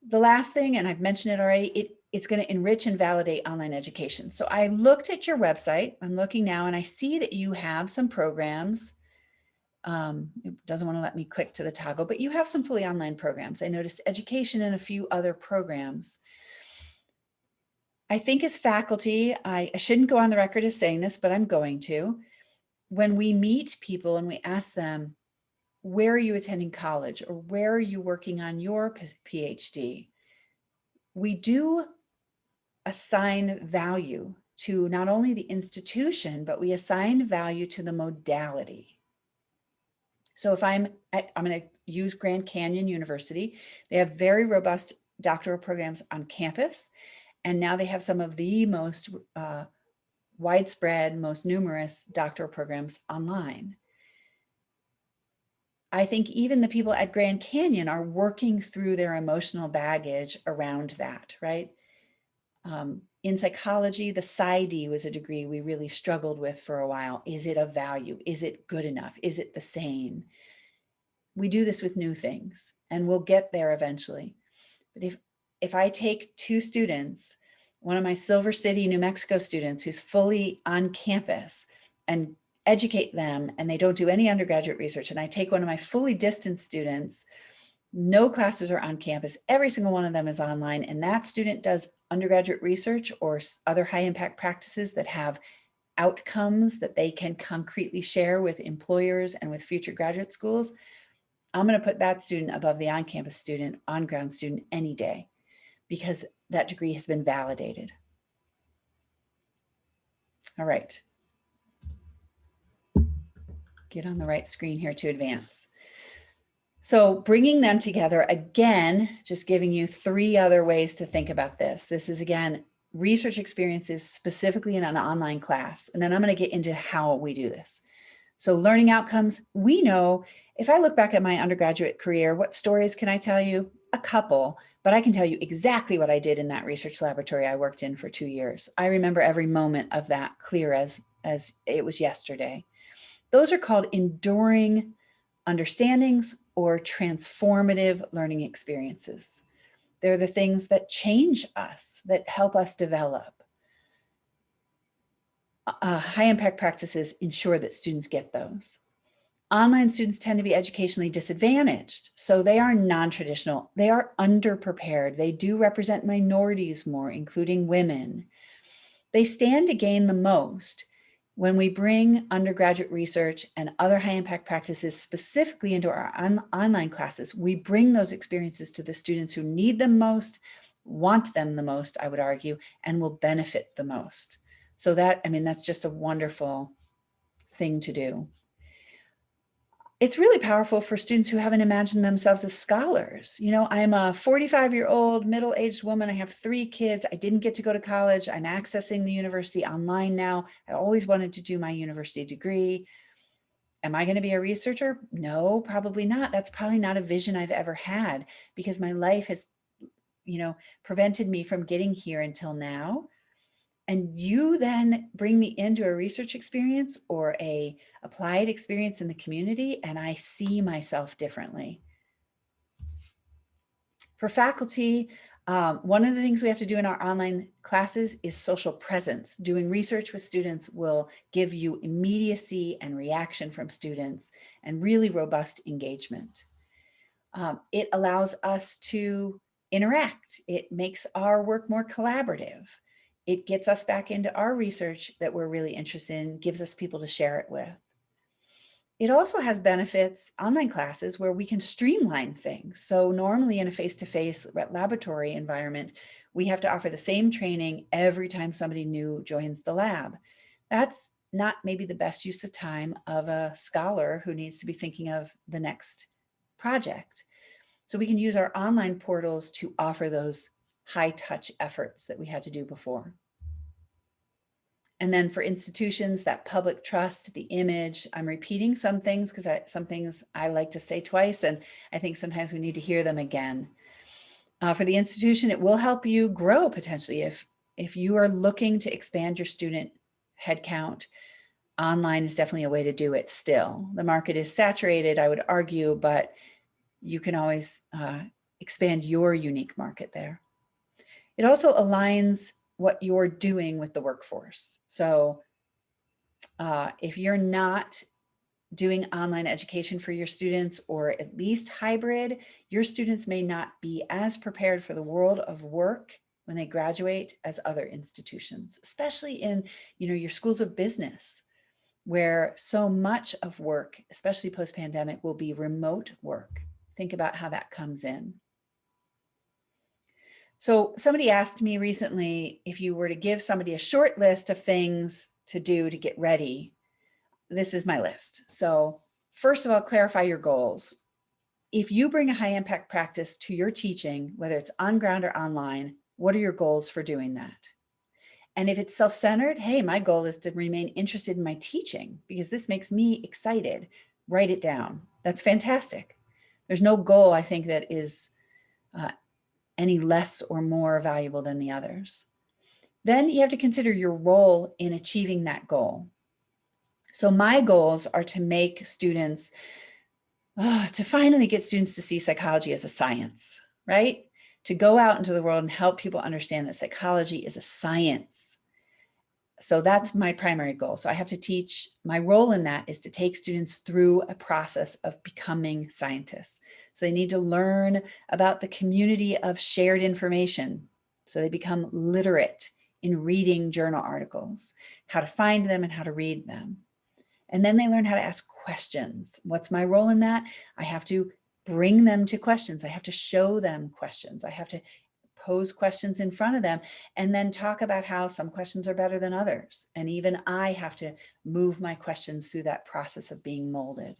The last thing, and I've mentioned it already, it's going to enrich and validate online education. So I looked at your website, I'm looking now, and I see that you have some programs. It doesn't want to let me click to the toggle, but you have some fully online programs. I noticed education and a few other programs. I think as faculty, I shouldn't go on the record as saying this, but I'm going to. When we meet people and we ask them, where are you attending college or where are you working on your PhD? We do assign value to not only the institution, but we assign value to the modality. So if I'm going to use Grand Canyon University. They have very robust doctoral programs on campus. And now they have some of the most widespread, most numerous doctoral programs online. I think even the people at Grand Canyon are working through their emotional baggage around that, right? In psychology, the PsyD was a degree we really struggled with for a while. Is it of value? Is it good enough? Is it the same? We do this with new things, and we'll get there eventually. But if I take two students, one of my Silver City, New Mexico students who's fully on campus, and educate them, and they don't do any undergraduate research, and I take one of my fully distanced students, no classes are on campus, every single one of them is online, and that student does undergraduate research or other high impact practices that have outcomes that they can concretely share with employers and with future graduate schools, I'm going to put that student above the on-campus student, on-ground student any day, because that degree has been validated. All right. Get on the right screen here to advance. So bringing them together, again, just giving you 3 other ways to think about this. This is, again, research experiences specifically in an online class. And then I'm going to get into how we do this. So learning outcomes, we know, if I look back at my undergraduate career, what stories can I tell you? A couple, but I can tell you exactly what I did in that research laboratory I worked in for 2 years. I remember every moment of that clear as it was yesterday. Those are called enduring understandings or transformative learning experiences. They're the things that change us, that help us develop. High impact practices ensure that students get those. Online students tend to be educationally disadvantaged, so they are non-traditional. They are underprepared. They do represent minorities more, including women. They stand to gain the most when we bring undergraduate research and other high impact practices specifically into our online classes. We bring those experiences to the students who need them most, want them the most, I would argue, and will benefit the most. So that's just a wonderful thing to do. It's really powerful for students who haven't imagined themselves as scholars. You know, I'm a 45-year-old middle-aged woman. I have 3 kids. I didn't get to go to college. I'm accessing the university online now. I always wanted to do my university degree. Am I going to be a researcher? No, probably not. That's probably not a vision I've ever had, because my life has, prevented me from getting here until now. And you then bring me into a research experience or a applied experience in the community, and I see myself differently. For faculty, one of the things we have to do in our online classes is social presence. Doing research with students will give you immediacy and reaction from students and really robust engagement. It allows us to interact. It makes our work more collaborative. It gets us back into our research that we're really interested in, gives us people to share it with. It also has benefits, online classes, where we can streamline things. So normally in a face-to-face laboratory environment, we have to offer the same training every time somebody new joins the lab. That's not maybe the best use of time of a scholar who needs to be thinking of the next project. So we can use our online portals to offer those high-touch efforts that we had to do before. And then for institutions, that public trust, the image, I'm repeating some things because some things I like to say twice, and I think sometimes we need to hear them again. For the institution, it will help you grow potentially. If you are looking to expand your student headcount, online is definitely a way to do it still. The market is saturated, I would argue, but you can always expand your unique market there. It also aligns what you're doing with the workforce. So if you're not doing online education for your students, or at least hybrid, your students may not be as prepared for the world of work when they graduate as other institutions, especially in your schools of business, where so much of work, especially post-pandemic, will be remote work. Think about how that comes in. So somebody asked me recently, if you were to give somebody a short list of things to do to get ready, this is my list. So first of all, clarify your goals. If you bring a high impact practice to your teaching, whether it's on ground or online, what are your goals for doing that? And if it's self-centered, hey, my goal is to remain interested in my teaching because this makes me excited. Write it down. That's fantastic. There's no goal, I think, that is any less or more valuable than the others. Then you have to consider your role in achieving that goal. So my goals are to make students, to finally get students to see psychology as a science, right? To go out into the world and help people understand that psychology is a science. So that's my primary goal. So I have to teach, my role in that is to take students through a process of becoming scientists. So they need to learn about the community of shared information. So they become literate in reading journal articles, how to find them and how to read them. And then they learn how to ask questions. What's my role in that? I have to bring them to questions. I have to show them questions. I have to pose questions in front of them and then talk about how some questions are better than others. And even I have to move my questions through that process of being molded.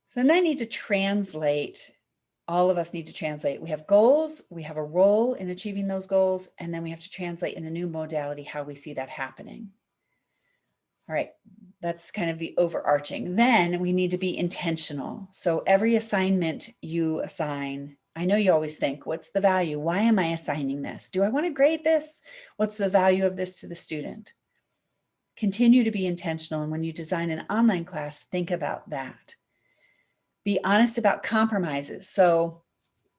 So then I need to translate. All of us need to translate. We have goals, we have a role in achieving those goals, and then we have to translate in a new modality how we see that happening. All right, that's kind of the overarching. Then we need to be intentional. So every assignment you assign, I know you always think, what's the value? Why am I assigning this? Do I want to grade this? What's the value of this to the student? Continue to be intentional. And when you design an online class, think about that. Be honest about compromises. So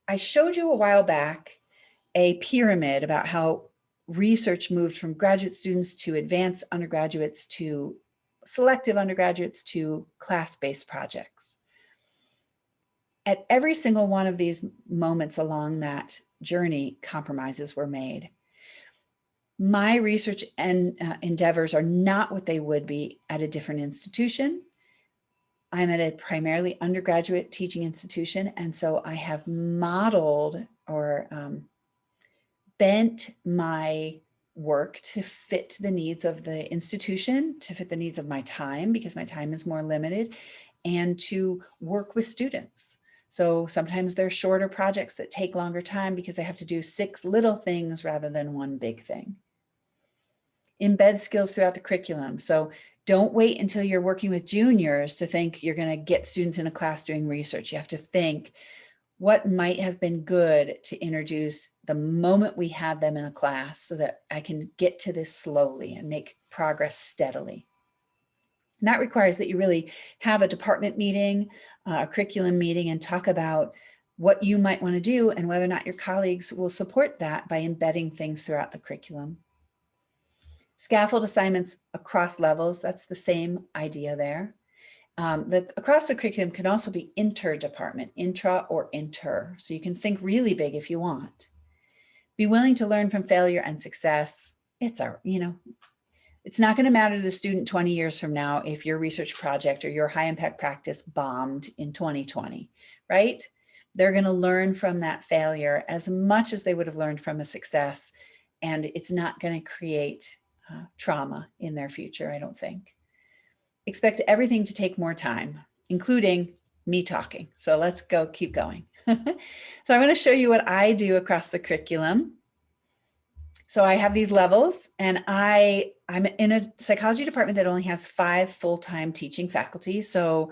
I showed you a while back a pyramid about how research moved from graduate students to advanced undergraduates to selective undergraduates to class-based projects. At every single one of these moments along that journey, compromises were made. My research and endeavors are not what they would be at a different institution. I'm at a primarily undergraduate teaching institution, and so I have modeled or bent my work to fit the needs of the institution, to fit the needs of my time, because my time is more limited, and to work with students. So sometimes they're shorter projects that take longer time because I have to do 6 little things rather than one big thing. Embed skills throughout the curriculum. So don't wait until you're working with juniors to think you're going to get students in a class doing research. You have to think, what might have been good to introduce the moment we have them in a class so that I can get to this slowly and make progress steadily. And that requires that you really have a department meeting, a curriculum meeting, and talk about what you might want to do and whether or not your colleagues will support that by embedding things throughout the curriculum. Scaffold assignments across levels, that's the same idea there. Across the curriculum can also be interdepartment, intra or inter. So you can think really big if you want. Be willing to learn from failure and success. It's not going to matter to the student 20 years from now if your research project or your high impact practice bombed in 2020, right? They're going to learn from that failure as much as they would have learned from a success, and it's not going to create trauma in their future, I don't think. Expect everything to take more time, including me talking. So let's keep going. So I'm going to show you what I do across the curriculum. So I have these levels, and I'm in a psychology department that only has 5 full-time teaching faculty. So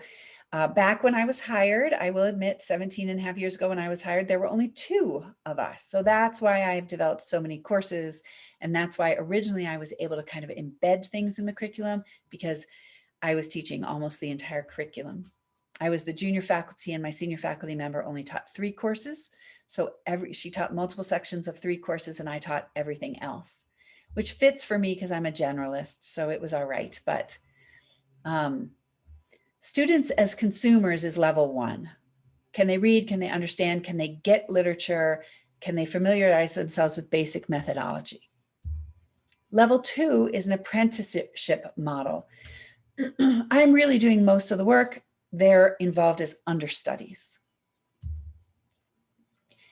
back when I was hired, I will admit 17 and a half years ago when I was hired, there were only 2 of us. So that's why I've developed so many courses. And that's why originally I was able to kind of embed things in the curriculum, because I was teaching almost the entire curriculum. I was the junior faculty, and my senior faculty member only taught 3 courses. So she taught multiple sections of 3 courses, and I taught everything else, which fits for me because I'm a generalist. So it was all right. But students as consumers is level 1. Can they read? Can they understand? Can they get literature? Can they familiarize themselves with basic methodology? Level 2 is an apprenticeship model. I'm really doing most of the work. They're involved as understudies.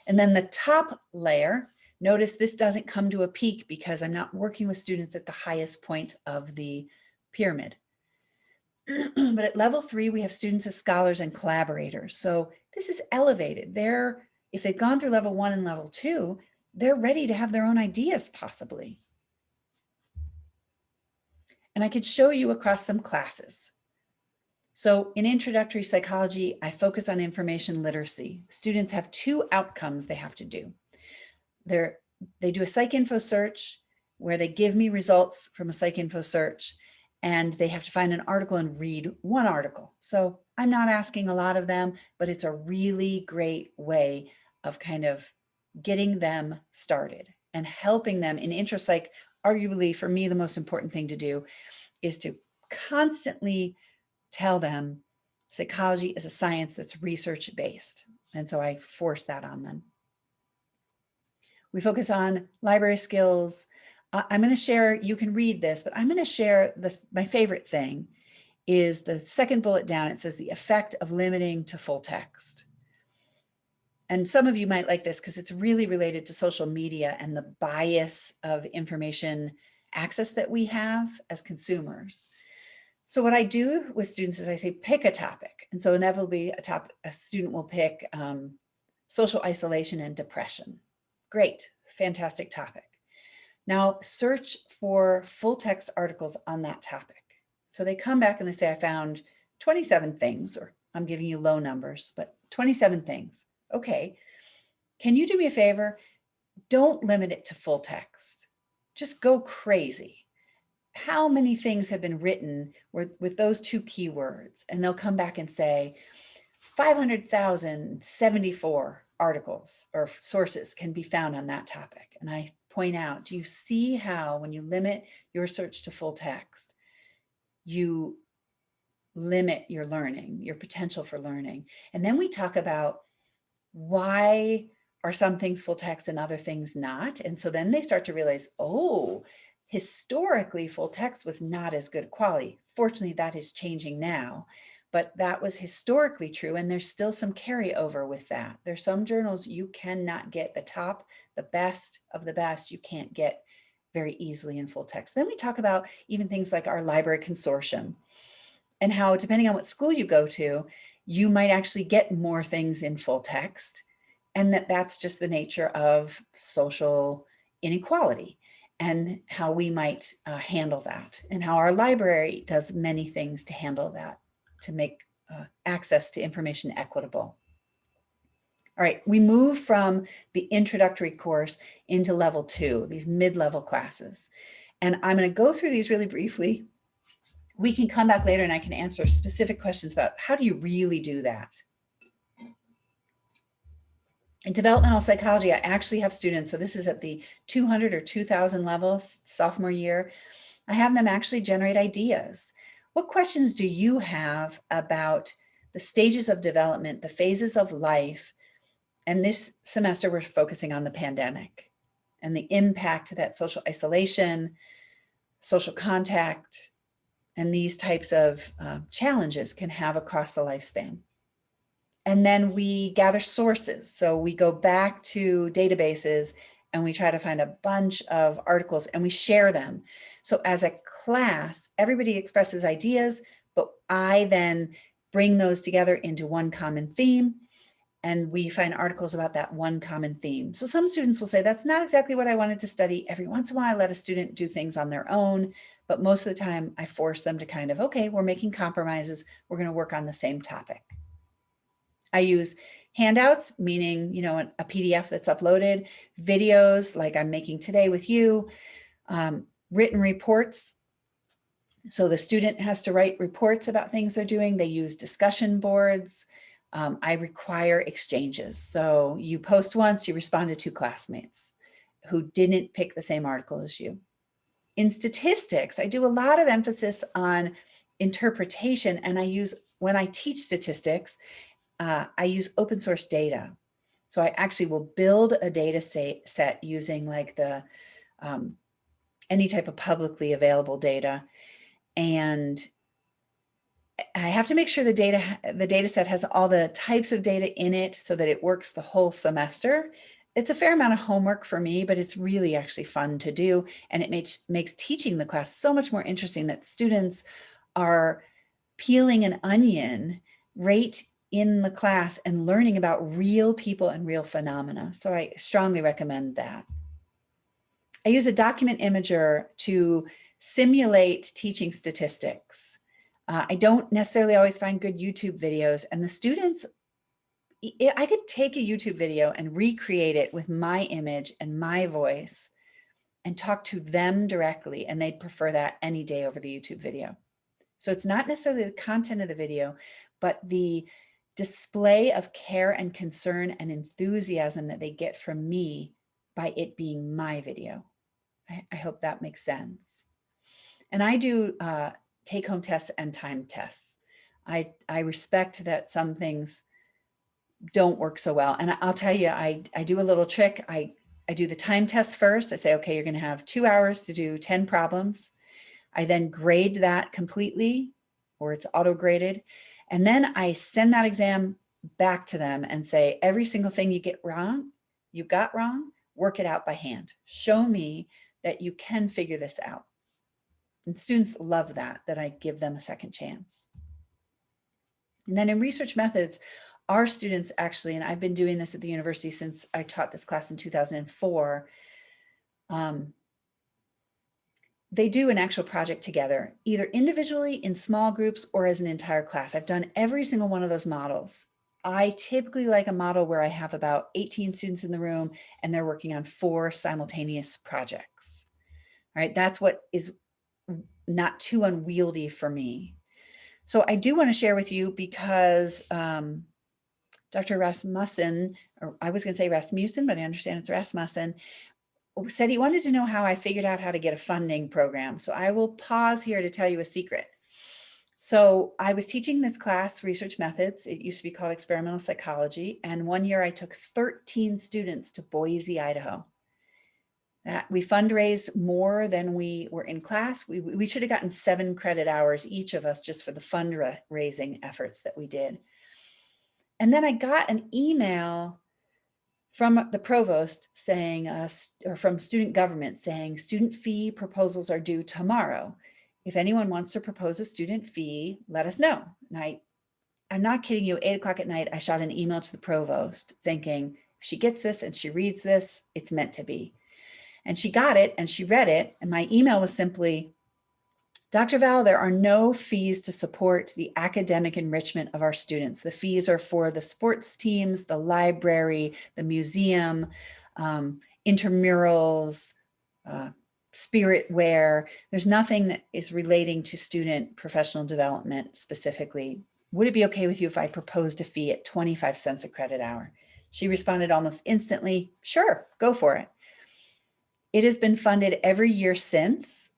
And then the top layer, notice this doesn't come to a peak because I'm not working with students at the highest point of the pyramid. But at level 3, we have students as scholars and collaborators. So this is elevated. If they've gone through level 1 and level 2, they're ready to have their own ideas possibly. And I could show you across some classes. So in introductory psychology, I focus on information literacy. Students have 2 outcomes they have to do. They do a PsycInfo search where they give me results from a PsycInfo search, and they have to find an article and read one article. So I'm not asking a lot of them, but it's a really great way of kind of getting them started and helping them in intro psych. Arguably, for me, the most important thing to do is to constantly tell them psychology is a science that's research-based. And so I force that on them. We focus on library skills. I'm going to share, you can read this, but I'm going to share my favorite thing is the second bullet down. It says the effect of limiting to full text. And some of you might like this because it's really related to social media and the bias of information access that we have as consumers. So what I do with students is I say, pick a topic. And so inevitably a student will pick social isolation and depression. Great, fantastic topic. Now search for full text articles on that topic. So they come back and they say, I found 27 things, or I'm giving you low numbers, but 27 things. Okay, can you do me a favor? Don't limit it to full text. Just go crazy. How many things have been written with those 2 keywords? And they'll come back and say 500,074 articles or sources can be found on that topic. And I point out, do you see how when you limit your search to full text, you limit your learning, your potential for learning? And then we talk about why are some things full text and other things not? And so then they start to realize, oh, historically full text was not as good quality. Fortunately, that is changing now, but that was historically true. And there's still some carryover with that. There's some journals you cannot get the top, the best of the best, you can't get very easily in full text. Then we talk about even things like our library consortium and how, depending on what school you go to, you might actually get more things in full text, and that's just the nature of social inequality and how we might handle that, and how our library does many things to handle that, to make access to information equitable. All right, we move from the introductory course into level 2, these mid-level classes. And I'm going to go through these really briefly. We can come back later and I can answer specific questions about how do you really do that. In developmental psychology, I actually have students, so this is at the 200 or 2000 level, sophomore year. I have them actually generate ideas. What questions do you have about the stages of development, the phases of life? And this semester, we're focusing on the pandemic and the impact that social isolation, social contact, and these types of challenges can have across the lifespan. And then we gather sources. So we go back to databases and we try to find a bunch of articles and we share them. So as a class, everybody expresses ideas, but I then bring those together into one common theme, and we find articles about that one common theme. So some students will say, that's not exactly what I wanted to study. Every once in a while, I let a student do things on their own, but most of the time I force them to kind of, okay, we're making compromises. We're going to work on the same topic. I use handouts, meaning, a PDF that's uploaded, videos like I'm making today with you, written reports. So the student has to write reports about things they're doing. They use discussion boards. I require exchanges. So you post once, you respond to 2 classmates who didn't pick the same article as you. In statistics, I do a lot of emphasis on interpretation, and when I teach statistics, I use open source data. So I actually will build a data set using like any type of publicly available data. And I have to make sure the data set has all the types of data in it so that it works the whole semester. It's a fair amount of homework for me, but it's really actually fun to do. And it makes teaching the class so much more interesting that students are peeling an onion right in the class and learning about real people and real phenomena. So I strongly recommend that. I use a document imager to simulate teaching statistics. I don't necessarily always find good YouTube videos, and the students, I could take a YouTube video and recreate it with my image and my voice and talk to them directly, and they'd prefer that any day over the YouTube video. So it's not necessarily the content of the video, but the display of care and concern and enthusiasm that they get from me by it being my video. I hope that makes sense. And I do take-home tests and time tests. I respect that some things don't work so well. And I'll tell you, I do a little trick. I do the time test first. I say, okay, you're going to have 2 hours to do 10 problems. I then grade that completely, or it's auto-graded. And then I send that exam back to them and say, every single thing you got wrong, work it out by hand. Show me that you can figure this out. And students love that I give them a second chance. And then in research methods, our students actually, and I've been doing this at the university since I taught this class in 2004, they do an actual project together, either individually in small groups or as an entire class. I've done every single one of those models. I typically like a model where I have about 18 students in the room and they're working on 4 simultaneous projects. All right, that's what is not too unwieldy for me. So I do want to share with you because Dr. Rasmussen, or I was going to say Rasmussen, but I understand it's Rasmussen, said he wanted to know how I figured out how to get a funding program. So I will pause here to tell you a secret. So I was teaching this class, Research Methods. It used to be called Experimental Psychology. And one year I took 13 students to Boise, Idaho. We fundraised more than we were in class. We should have gotten 7 credit hours, each of us, just for the fundraising efforts that we did. And then I got an email from the provost saying, or from student government saying, student fee proposals are due tomorrow. If anyone wants to propose a student fee, let us know. And I'm not kidding you, 8 o'clock at night, I shot an email to the provost thinking, if she gets this and she reads this, it's meant to be. And she got it and she read it. And my email was simply, Dr. Val, there are no fees to support the academic enrichment of our students. The fees are for the sports teams, the library, the museum, intramurals, spirit wear. There's nothing that is relating to student professional development specifically. Would it be okay with you if I proposed a fee at 25 cents a credit hour? She responded almost instantly, sure, go for it. It has been funded every year since.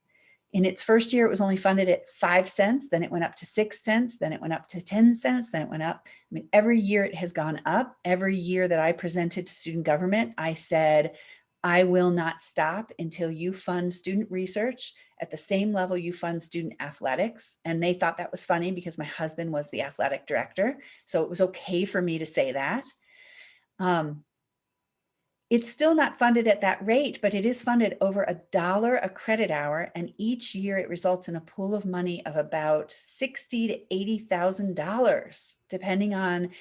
In its first year, it was only funded at 5 cents. Then it went up to 6 cents. Then it went up to 10 cents. Then it went up. I mean, every year it has gone up. Every year that I presented to student government, I said, I will not stop until you fund student research at the same level you fund student athletics. And they thought that was funny because my husband was the athletic director. So it was okay for me to say that. It's still not funded at that rate, but it is funded over $1 a credit hour. And each year it results in a pool of money of about $60,000 to $80,000, depending on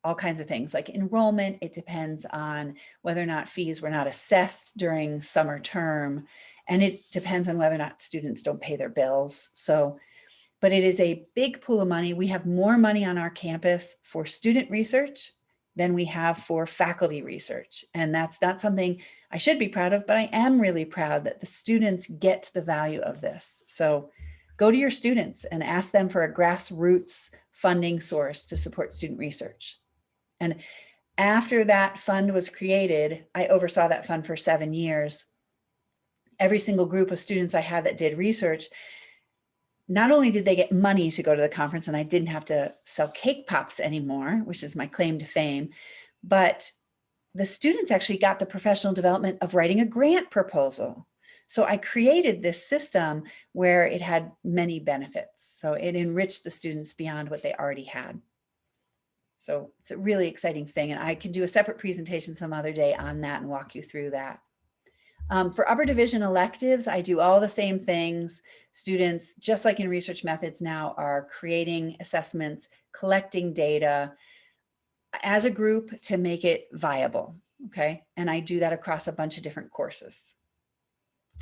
all kinds of things like enrollment. It depends on whether or not fees were not assessed during summer term. And it depends on whether or not students don't pay their bills. So, but it is a big pool of money. We have more money on our campus for student research than we have for faculty research. And that's not something I should be proud of, but I am really proud that the students get the value of this. So go to your students and ask them for a grassroots funding source to support student research. And after that fund was created, I oversaw that fund for 7 years. Every single group of students I had that did research, not only did they get money to go to the conference and I didn't have to sell cake pops anymore, which is my claim to fame, but the students actually got the professional development of writing a grant proposal. So I created this system where it had many benefits. So it enriched the students beyond what they already had. So it's a really exciting thing. And I can do a separate presentation some other day on that and walk you through that. For upper division electives, I do all the same things. Students, just like in research methods now, are creating assessments, collecting data as a group to make it viable, okay? And I do that across a bunch of different courses.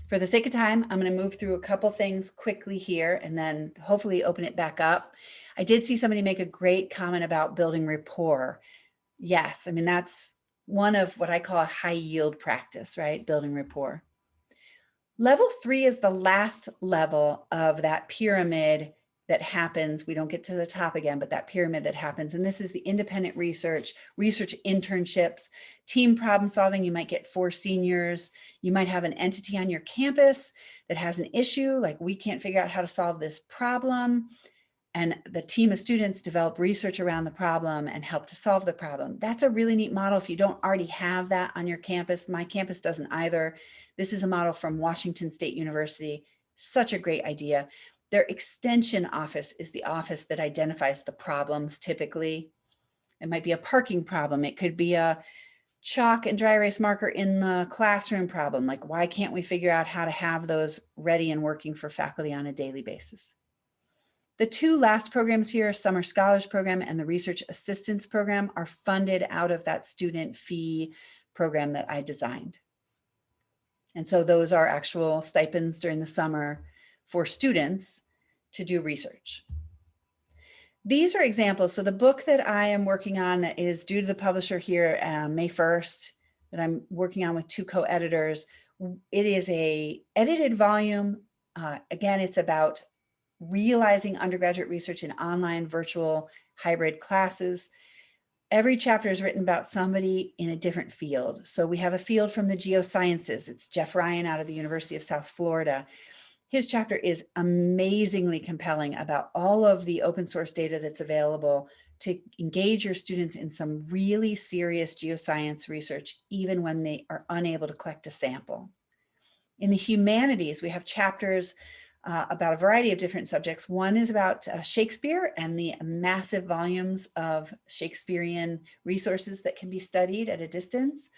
For the sake of time, I'm going to move through a couple things quickly here and then hopefully open it back up. I did see somebody make a great comment about building rapport. Yes, I mean, that's one of what I call a high yield practice, right? Building rapport. Level 3 is the last level of that pyramid that happens. We don't get to the top again, but that pyramid that happens. And this is the independent research, research internships, team problem solving. You might get 4 seniors. You might have an entity on your campus that has an issue, like we can't figure out how to solve this problem. And the team of students develop research around the problem and help to solve the problem. That's a really neat model if you don't already have that on your campus. My campus doesn't either. This is a model from Washington State University. Such a great idea. Their extension office is the office that identifies the problems typically. It might be a parking problem. It could be a chalk and dry erase marker in the classroom problem. Like, why can't we figure out how to have those ready and working for faculty on a daily basis? The 2 last programs here, Summer Scholars Program and the Research Assistance Program, are funded out of that student fee program that I designed. And so those are actual stipends during the summer for students to do research. These are examples. So the book that I am working on that is due to the publisher here May 1st, that I'm working on with 2 co-editors, it is a edited volume. Again, it's about realizing undergraduate research in online, virtual, hybrid classes. Every chapter is written about somebody in a different field. So we have a field from the geosciences. It's Jeff Ryan out of the University of South Florida. His chapter is amazingly compelling about all of the open source data that's available to engage your students in some really serious geoscience research, even when they are unable to collect a sample. In the humanities, we have chapters about a variety of different subjects. One is about Shakespeare and the massive volumes of Shakespearean resources that can be studied at a distance.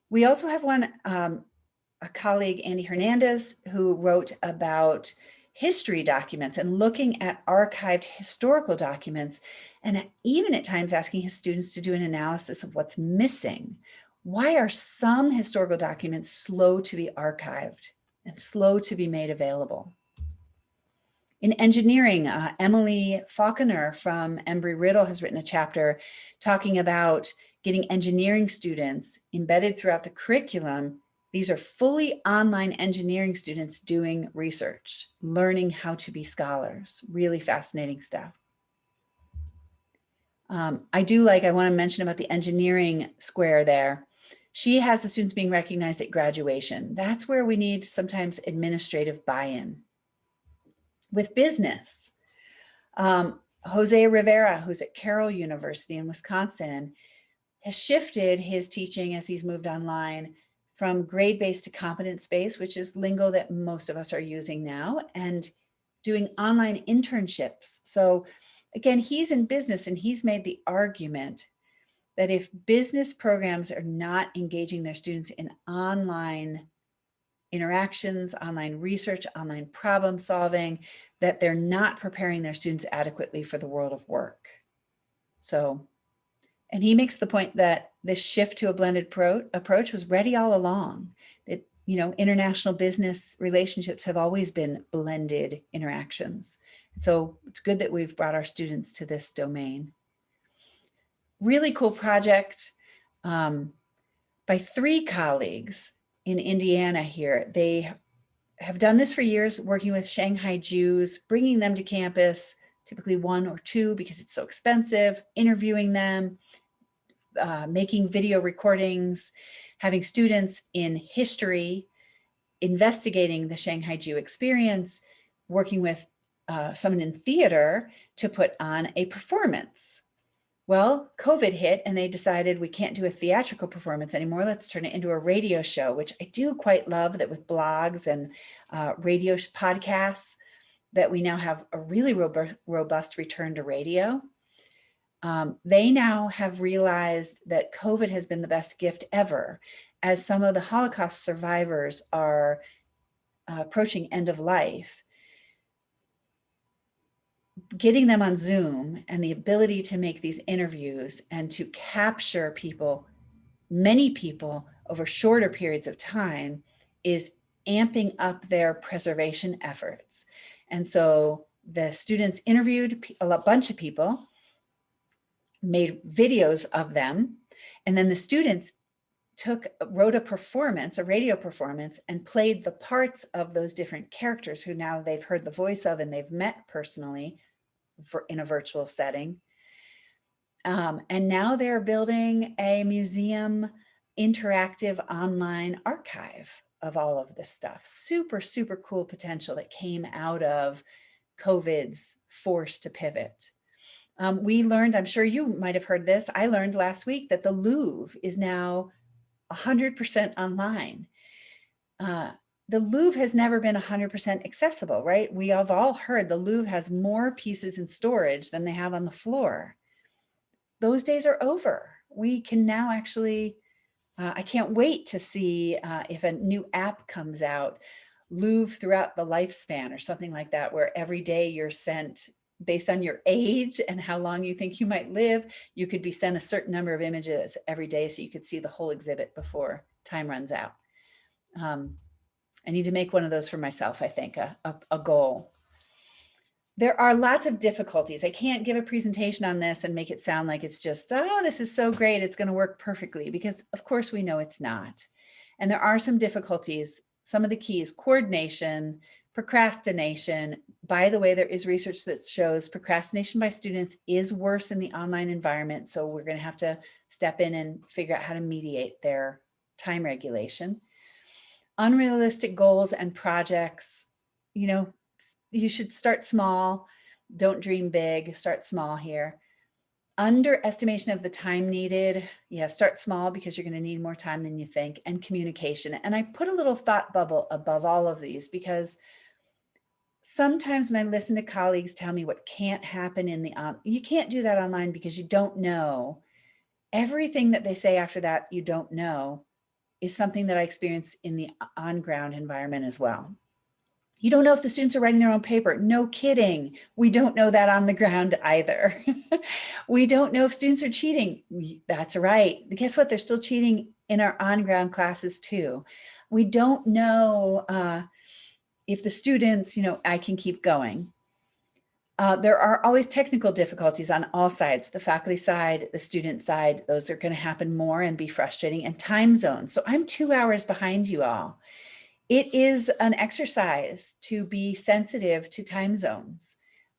We also have one, a colleague, Andy Hernandez, who wrote about history documents and looking at archived historical documents, and even at times asking his students to do an analysis of what's missing. Why are some historical documents slow to be archived and slow to be made available? In engineering, Emily Falconer from Embry-Riddle has written a chapter talking about getting engineering students embedded throughout the curriculum. These are fully online engineering students doing research, learning how to be scholars. Really fascinating stuff. I want to mention about the engineering square there. She has the students being recognized at graduation. That's where we need sometimes administrative buy-in. With business, Jose Rivera, who's at Carroll University in Wisconsin, has shifted his teaching as he's moved online from grade-based to competence-based, which is lingo that most of us are using now, and doing online internships. So again, he's in business and he's made the argument that if business programs are not engaging their students in online interactions, online research, online problem solving, that they're not preparing their students adequately for the world of work. So, and he makes the point that this shift to a blended approach was ready all along. That, you know, international business relationships have always been blended interactions. So it's good that we've brought our students to this domain. Really cool project by 3 colleagues in Indiana here. They have done this for years, working with Shanghai Jews, bringing them to campus, typically 1 or 2 because it's so expensive, interviewing them, making video recordings, having students in history, investigating the Shanghai Jew experience, working with someone in theater to put on a performance. Well, COVID hit and they decided we can't do a theatrical performance anymore. Let's turn it into a radio show, which I do quite love that with blogs and radio podcasts that we now have a really robust return to radio. They now have realized that COVID has been the best gift ever, as some of the Holocaust survivors are approaching end of life. Getting them on Zoom and the ability to make these interviews and to capture people, many people, over shorter periods of time is amping up their preservation efforts. And so the students interviewed a bunch of people, made videos of them, and then the students wrote a radio performance, and played the parts of those different characters who now they've heard the voice of and they've met personally in a virtual setting. And now they're building a museum interactive online archive of all of this stuff. Super, super cool potential that came out of COVID's force to pivot. We learned, I'm sure you might have heard this, I learned last week that the Louvre is now 100% online. The Louvre has never been 100% accessible, right? We have all heard the Louvre has more pieces in storage than they have on the floor. Those days are over. We can now actually, I can't wait to see if a new app comes out, Louvre throughout the lifespan or something like that, where every day you're sent based on your age and how long you think you might live, you could be sent a certain number of images every day so you could see the whole exhibit before time runs out. I need to make one of those for myself, I think, a goal. There are lots of difficulties. I can't give a presentation on this and make it sound like it's just, oh, this is so great, it's going to work perfectly, because of course we know it's not. And there are some difficulties. Some of the keys: coordination, procrastination. By the way, there is research that shows procrastination by students is worse in the online environment. So we're going to have to step in and figure out how to mediate their time regulation. Unrealistic goals and projects. You know, you should start small. Don't dream big. Start small here. Underestimation of the time needed. Yeah, start small because you're going to need more time than you think. And communication. And I put a little thought bubble above all of these because sometimes when I listen to colleagues tell me what can't happen in the you can't do that online because you don't know. Everything that they say after that you don't know is something that I experience in the on-ground environment as well. You don't know if the students are writing their own paper. No kidding. We don't know that on the ground either. We don't know if students are cheating. That's right. Guess what? They're still cheating in our on-ground classes too. We don't know if the students, I can keep going. There are always technical difficulties on all sides, the faculty side, the student side. Those are going to happen more and be frustrating. And time zones. So I'm 2 hours behind you all. It is an exercise to be sensitive to time zones.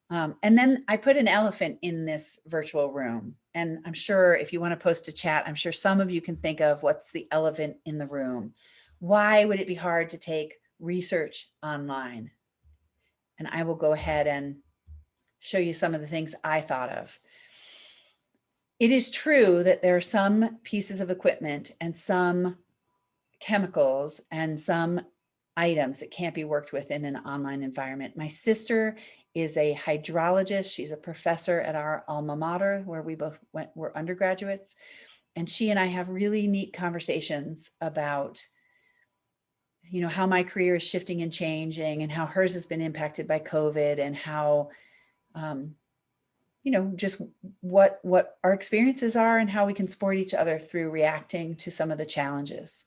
And then I put an elephant in this virtual room. And I'm sure if you want to post a chat, I'm sure some of you can think of what's the elephant in the room. Why would it be hard to take research online? And I will go ahead and show you some of the things I thought of. It is true that there are some pieces of equipment and some chemicals and some items that can't be worked with in an online environment. My sister is a hydrologist. She's a professor at our alma mater where we both were undergraduates. And she and I have really neat conversations about how my career is shifting and changing and how hers has been impacted by COVID and how just what our experiences are and how we can support each other through reacting to some of the challenges.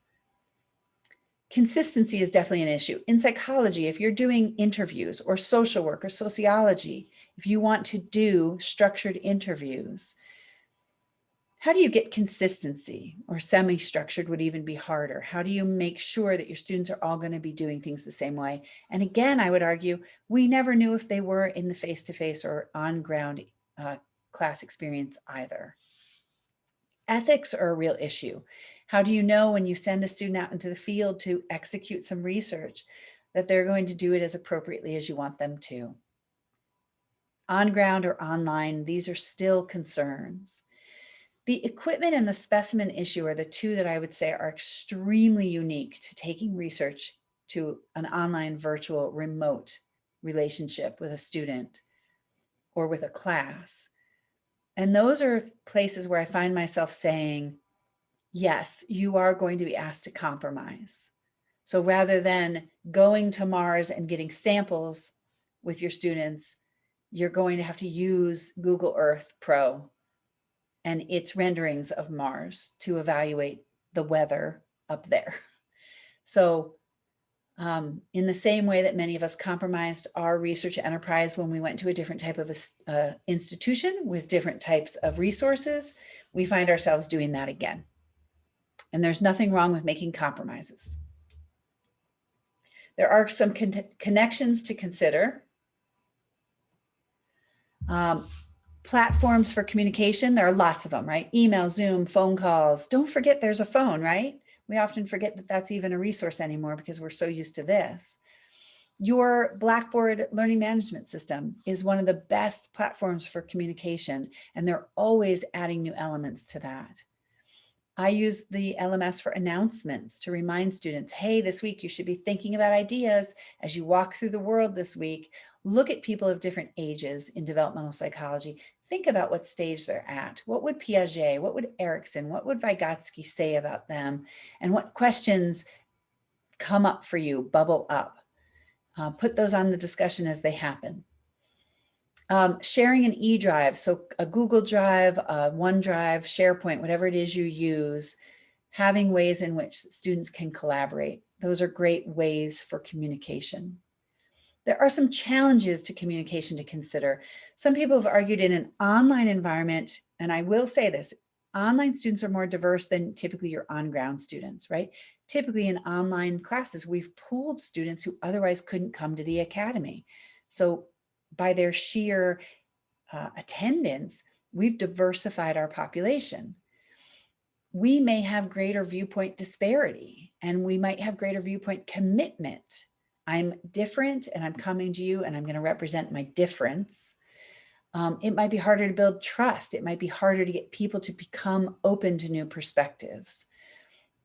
Consistency is definitely an issue. In psychology, if you're doing interviews or social work or sociology, if you want to do structured interviews, how do you get consistency? Or semi-structured would even be harder. How do you make sure that your students are all going to be doing things the same way? And again, I would argue, we never knew if they were in the face-to-face or on-ground class experience either. Ethics are a real issue. How do you know when you send a student out into the field to execute some research that they're going to do it as appropriately as you want them to? On ground or online, these are still concerns. The equipment and the specimen issue are the two that I would say are extremely unique to taking research to an online, virtual, remote relationship with a student or with a class. And those are places where I find myself saying, yes, you are going to be asked to compromise. So rather than going to Mars and getting samples with your students, you're going to have to use Google Earth Pro and its renderings of Mars to evaluate the weather up there. So in the same way that many of us compromised our research enterprise when we went to a different type of institution with different types of resources, we find ourselves doing that again. And there's nothing wrong with making compromises. There are some connections to consider. Platforms for communication, there are lots of them, right? Email, Zoom, phone calls. Don't forget there's a phone, right? We often forget that that's even a resource anymore because we're so used to this. Your Blackboard learning management system is one of the best platforms for communication, and they're always adding new elements to that. I use the LMS for announcements to remind students, hey, this week you should be thinking about ideas as you walk through the world this week. Look at people of different ages in developmental psychology. Think about what stage they're at. What would Piaget, what would Erikson, what would Vygotsky say about them? And what questions come up for you, bubble up? Put those on the discussion as they happen. Sharing an eDrive, so a Google Drive, OneDrive, SharePoint, whatever it is you use, having ways in which students can collaborate. Those are great ways for communication. There are some challenges to communication to consider. Some people have argued in an online environment, and I will say this, online students are more diverse than typically your on-ground students, right? Typically in online classes, we've pooled students who otherwise couldn't come to the academy. So by their sheer attendance, we've diversified our population. We may have greater viewpoint disparity, and we might have greater viewpoint commitment. I'm different and I'm coming to you and I'm going to represent my difference. It might be harder to build trust. It might be harder to get people to become open to new perspectives.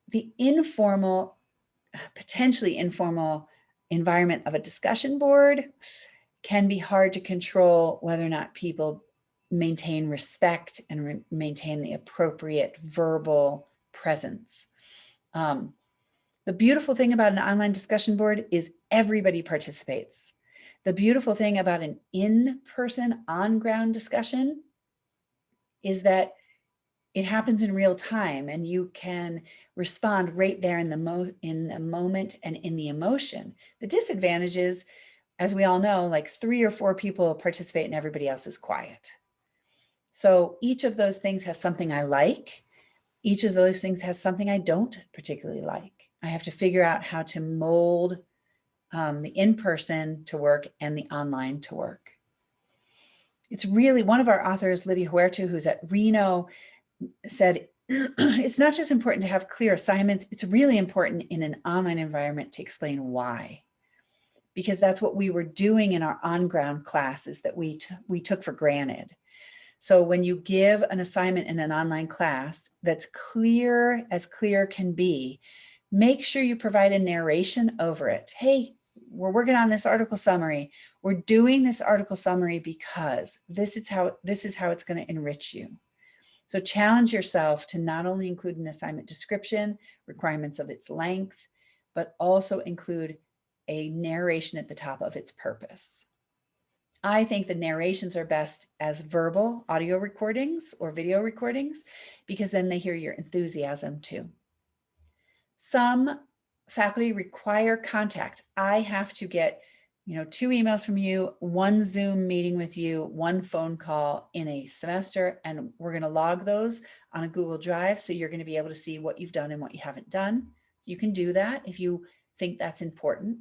The informal, potentially informal environment of a discussion board can be hard to control whether or not people maintain respect and maintain the appropriate verbal presence. The beautiful thing about an online discussion board is everybody participates. The beautiful thing about an in-person, on-ground discussion is that it happens in real time and you can respond right there in the moment and in the emotion. The disadvantage is, as we all know, like 3 or 4 people participate and everybody else is quiet. So each of those things has something I like. Each of those things has something I don't particularly like. I have to figure out how to mold the in-person to work and the online to work. It's really, one of our authors, Lydia Huerta, who's at Reno, said, it's not just important to have clear assignments, it's really important in an online environment to explain why. Because that's what we were doing in our on-ground classes that we took for granted. So when you give an assignment in an online class that's clear as clear can be, make sure you provide a narration over it. Hey, we're working on this article summary. We're doing this article summary because this is how it's going to enrich you. So challenge yourself to not only include an assignment description, requirements of its length, but also include a narration at the top of its purpose. I think the narrations are best as verbal audio recordings or video recordings because then they hear your enthusiasm too. Some faculty require contact. I have to get 2 emails from you, 1 Zoom meeting with you, 1 phone call in a semester, and we're going to log those on a Google Drive. So you're going to be able to see what you've done and what you haven't done. You can do that if you think that's important.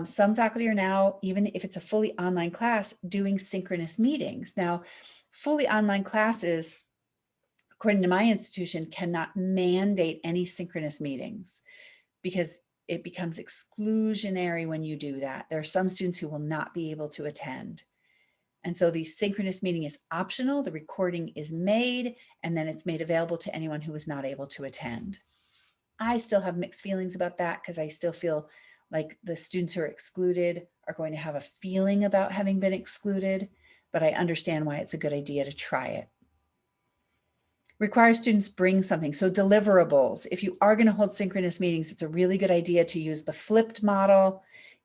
Some faculty are now, even if it's a fully online class, doing synchronous meetings. Now, fully online classes, according to my institution, cannot mandate any synchronous meetings because it becomes exclusionary when you do that. There are some students who will not be able to attend. And so the synchronous meeting is optional, the recording is made, and then it's made available to anyone who was not able to attend. I still have mixed feelings about that because I still feel like the students who are excluded are going to have a feeling about having been excluded, but I understand why it's a good idea to try it. Require students bring something. So deliverables, if you are going to hold synchronous meetings, it's a really good idea to use the flipped model.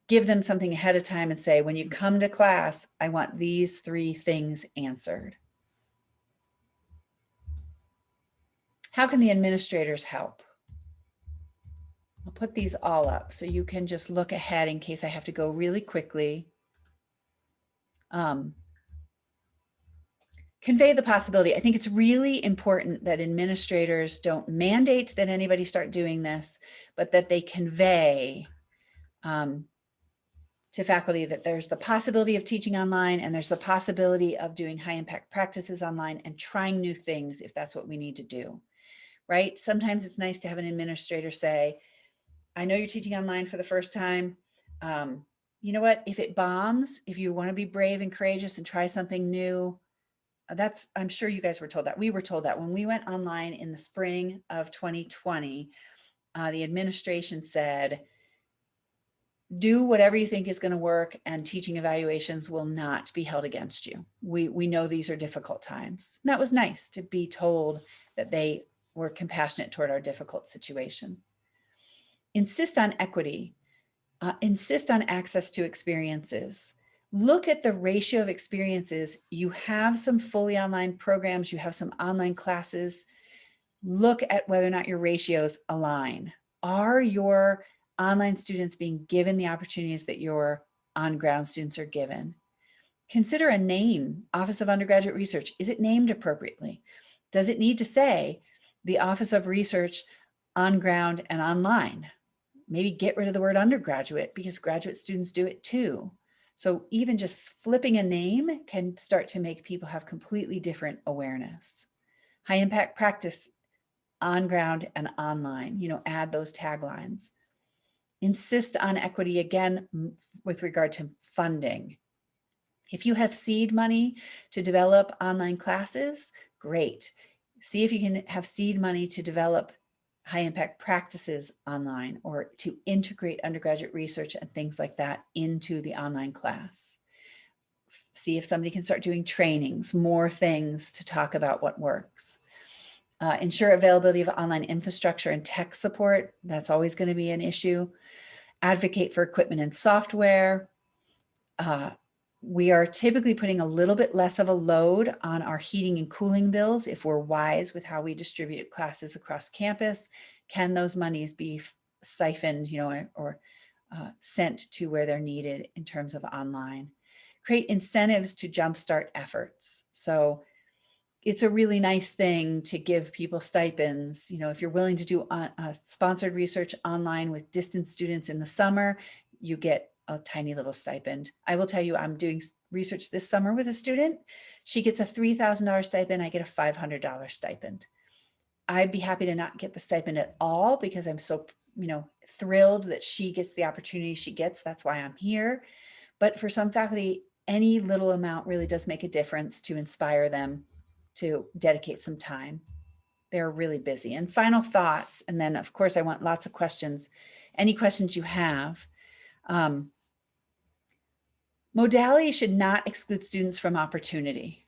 Give them something ahead of time and say, when you come to class, I want these 3 things answered. How can the administrators help? I'll put these all up so you can just look ahead in case I have to go really quickly. Convey the possibility. I think it's really important that administrators don't mandate that anybody start doing this, but that they convey to faculty that there's the possibility of teaching online and there's the possibility of doing high impact practices online and trying new things if that's what we need to do, right? Sometimes it's nice to have an administrator say, I know you're teaching online for the first time. You know what, if it bombs, if you want to be brave and courageous and try something new, I'm sure you guys were told that. We were told that when we went online in the spring of 2020, the administration said, do whatever you think is going to work and teaching evaluations will not be held against you. We know these are difficult times. And that was nice to be told that they were compassionate toward our difficult situation. Insist on equity, insist on access to experiences. Look at the ratio of experiences. You have some fully online programs, you have some online classes. Look at whether or not your ratios align. Are your online students being given the opportunities that your on-ground students are given? Consider a name, Office of Undergraduate Research. Is it named appropriately? Does it need to say the Office of Research on ground and online? Maybe get rid of the word undergraduate because graduate students do it too. So even just flipping a name can start to make people have completely different awareness. High impact practice on ground and online, add those taglines. Insist on equity again with regard to funding. If you have seed money to develop online classes, great. See if you can have seed money to develop high impact practices online or to integrate undergraduate research and things like that into the online class. See if somebody can start doing trainings, more things to talk about what works. Ensure availability of online infrastructure and tech support. That's always going to be an issue. Advocate for equipment and software. We are typically putting a little bit less of a load on our heating and cooling bills if we're wise with how we distribute classes across campus. Can those monies be siphoned, or sent to where they're needed in terms of online? Create incentives to jumpstart efforts. So it's a really nice thing to give people stipends. If you're willing to do sponsored research online with distance students in the summer, you get a tiny little stipend. I will tell you, I'm doing research this summer with a student. She gets a $3,000 stipend. I get a $500 stipend. I'd be happy to not get the stipend at all because I'm so, thrilled that she gets the opportunity she gets. That's why I'm here. But for some faculty, any little amount really does make a difference to inspire them to dedicate some time. They're really busy. And final thoughts. And then of course, I want lots of questions. Any questions you have. Modality should not exclude students from opportunity.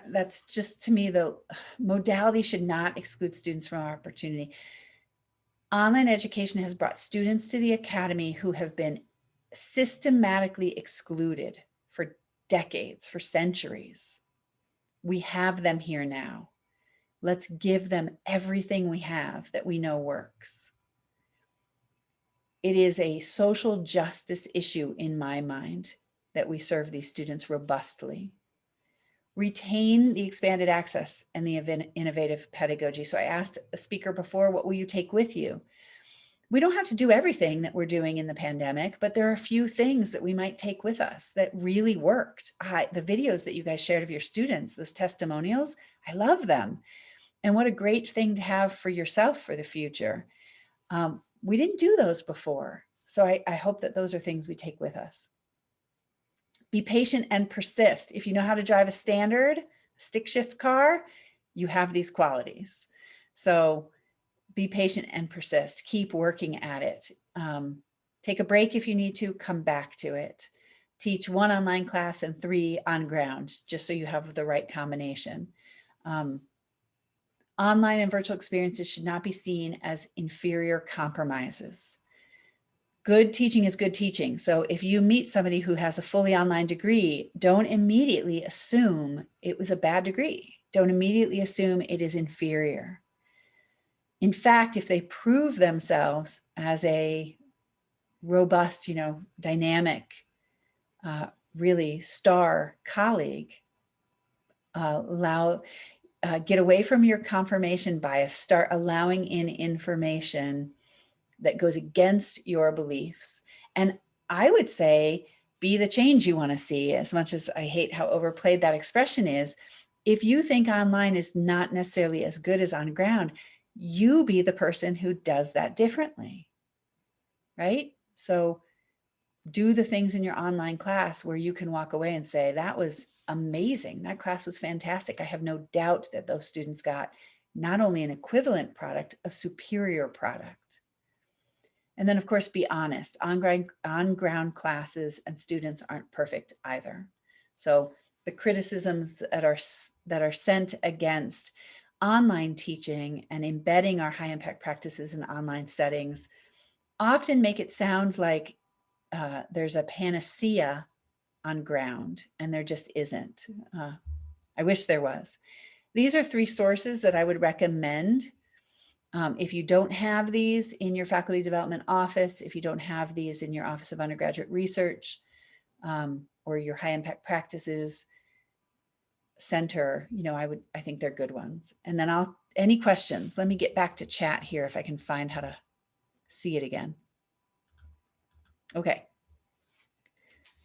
That's just, to me, the modality should not exclude students from opportunity. Online education has brought students to the academy who have been systematically excluded for decades, for centuries. We have them here now. Let's give them everything we have that we know works. It is a social justice issue in my mind that we serve these students robustly. Retain the expanded access and the innovative pedagogy. So I asked a speaker before, what will you take with you? We don't have to do everything that we're doing in the pandemic, but there are a few things that we might take with us that really worked. The videos that you guys shared of your students, those testimonials, I love them. And what a great thing to have for yourself for the future. We didn't do those before. So I hope that those are things we take with us. Be patient and persist. If you know how to drive a standard stick shift car, you have these qualities. So be patient and persist. Keep working at it. Take a break if you need to, come back to it. teach 1 online class and 3 on ground, just so you have the right combination. Online and virtual experiences should not be seen as inferior compromises. Good teaching is good teaching. So if you meet somebody who has a fully online degree, don't immediately assume it was a bad degree. Don't immediately assume it is inferior. In fact, if they prove themselves as a robust, dynamic, really star colleague, get away from your confirmation bias, start allowing in information that goes against your beliefs. And I would say, be the change you want to see. As much as I hate how overplayed that expression is, if you think online is not necessarily as good as on ground, you be the person who does that differently, right? So do the things in your online class where you can walk away and say, that was amazing. That class was fantastic. I have no doubt that those students got not only an equivalent product, a superior product. And then, of course, be honest. On-ground classes and students aren't perfect either. So the criticisms that are sent against online teaching and embedding our high impact practices in online settings often make it sound like there's a panacea on ground, and there just isn't. I wish there was. These are 3 sources that I would recommend. If you don't have these in your faculty development office, if you don't have these in your Office of Undergraduate Research or your high impact practices center, I think they're good ones. And then any questions? Let me get back to chat here if I can find how to see it again. Okay.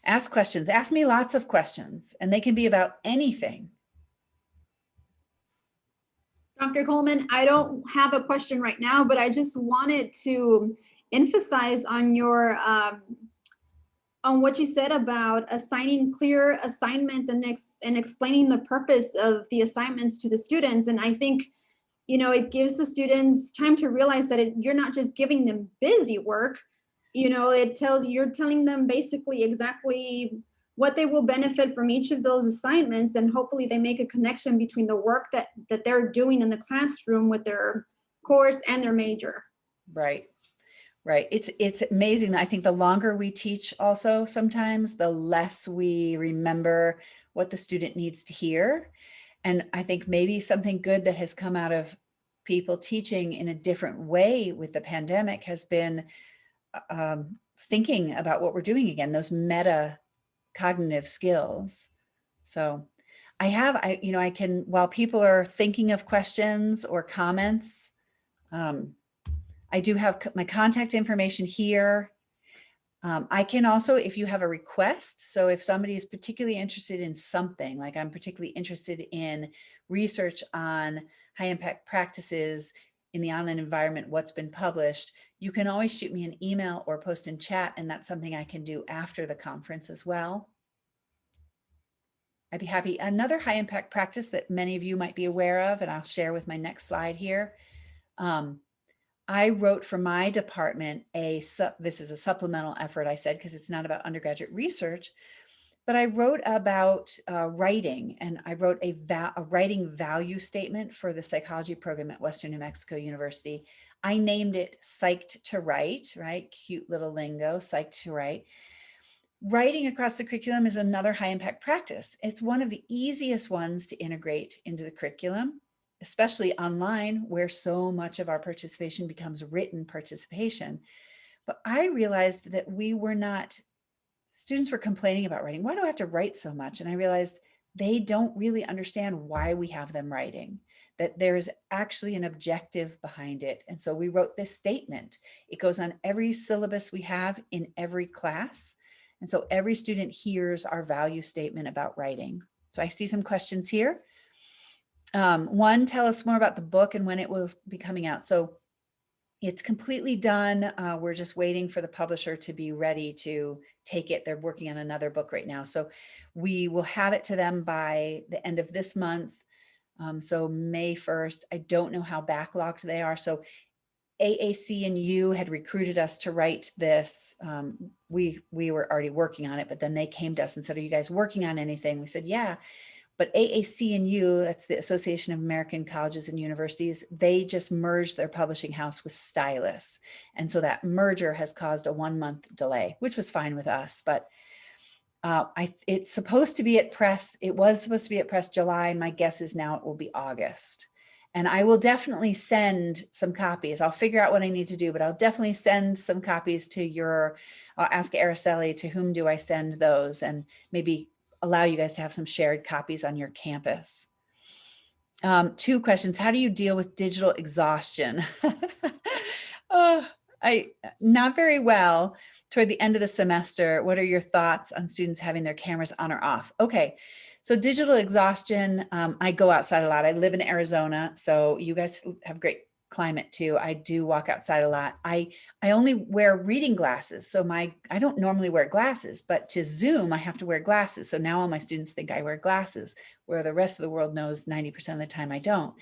Ask questions. Ask me lots of questions, and they can be about anything. Dr. Coleman, I don't have a question right now, but I just wanted to emphasize on your on what you said about assigning clear assignments and explaining the purpose of the assignments to the students. And I think, it gives the students time to realize that you're not just giving them busy work. You're telling them basically exactly what they will benefit from each of those assignments, and hopefully they make a connection between the work that they're doing in the classroom with their course and their major. Right. It's amazing. I think the longer we teach also, sometimes the less we remember what the student needs to hear. And I think maybe something good that has come out of people teaching in a different way with the pandemic has been thinking about what we're doing again, those meta cognitive skills. So I can, while people are thinking of questions or comments, I do have my contact information here. I can also, if you have a request, so if somebody is particularly interested in something, like I'm particularly interested in research on high impact practices in the online environment, what's been published, you can always shoot me an email or post in chat, and that's something I can do after the conference as well. I'd be happy. Another high impact practice that many of you might be aware of, and I'll share with my next slide here. I wrote for my department this is a supplemental effort, I said, because it's not about undergraduate research, but I wrote about writing, and I wrote a writing value statement for the psychology program at Western New Mexico University. I named it Psyched to Write, right? Cute little lingo, Psyched to Write. Writing across the curriculum is another high impact practice. It's one of the easiest ones to integrate into the curriculum, especially online, where so much of our participation becomes written participation. But I realized that students were complaining about writing. Why do I have to write so much? And I realized they don't really understand why we have them writing, that there's actually an objective behind it. And so we wrote this statement. It goes on every syllabus we have in every class. And so every student hears our value statement about writing. So I see some questions here. One, tell us more about the book and when it will be coming out. So it's completely done. We're just waiting for the publisher to be ready to take it. They're working on another book right now. So we will have it to them by the end of this month. So May 1st, I don't know how backlogged they are. So AAC and U had recruited us to write this. We were already working on it, but then they came to us and said, are you guys working on anything? We said, yeah. But AAC and U, that's the Association of American Colleges and Universities, they just merged their publishing house with Stylus. And so that merger has caused a 1-month delay, which was fine with us. But it's supposed to be at press. It was supposed to be at press July. My guess is now it will be August. And I will definitely send some copies. I'll figure out what I need to do, but I'll definitely send some copies to I'll ask Araceli, to whom do I send those, and maybe allow you guys to have some shared copies on your campus. 2 questions. How do you deal with digital exhaustion? Not very well. Toward the end of the semester, what are your thoughts on students having their cameras on or off? Okay, so digital exhaustion, I go outside a lot. I live in Arizona, so you guys have great climate too. I do walk outside a lot. I only wear reading glasses. So I don't normally wear glasses, but to Zoom, I have to wear glasses. So now all my students think I wear glasses, where the rest of the world knows 90% of the time I don't.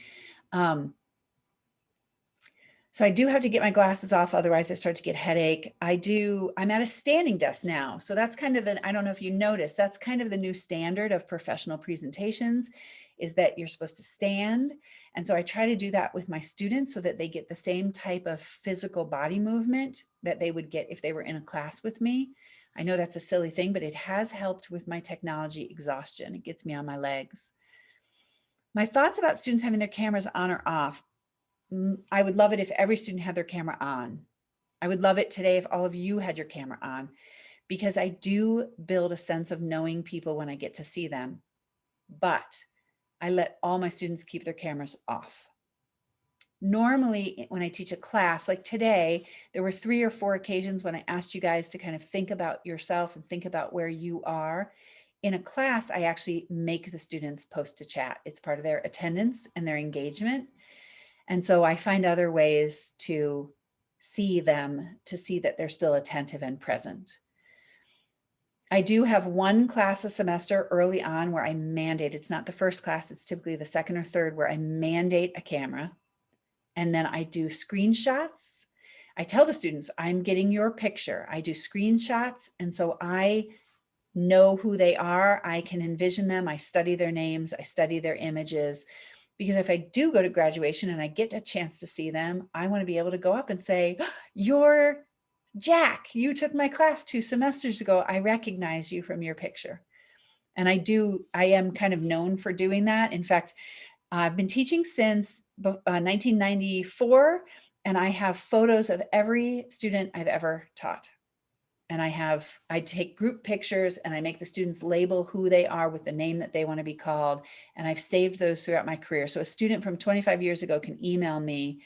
So I do have to get my glasses off. Otherwise I start to get headache. I'm at a standing desk now. So that's kind of I don't know if you noticed, that's kind of the new standard of professional presentations, is that you're supposed to stand. And so I try to do that with my students so that they get the same type of physical body movement that they would get if they were in a class with me. I know that's a silly thing, but it has helped with my technology exhaustion. It gets me on my legs. My thoughts about students having their cameras on or off. I would love it if every student had their camera on. I would love it today if all of you had your camera on, because I do build a sense of knowing people when I get to see them. But I let all my students keep their cameras off. Normally, when I teach a class, like today, there were 3 or 4 occasions when I asked you guys to kind of think about yourself and think about where you are. In a class, I actually make the students post to chat. It's part of their attendance and their engagement. And so I find other ways to see them, to see that they're still attentive and present. I do have 1 class a semester early on where I mandate, it's not the first class, it's typically the second or third, where I mandate a camera. And then I do screenshots. I tell the students, I'm getting your picture. I do screenshots. And so I know who they are. I can envision them. I study their names. I study their images. Because if I do go to graduation and I get a chance to see them, I want to be able to go up and say, you're Jack, you took my class 2 semesters ago. I recognize you from your picture. And I am kind of known for doing that. In fact, I've been teaching since 1994, and I have photos of every student I've ever taught. And I take group pictures and I make the students label who they are with the name that they want to be called. And I've saved those throughout my career. So a student from 25 years ago can email me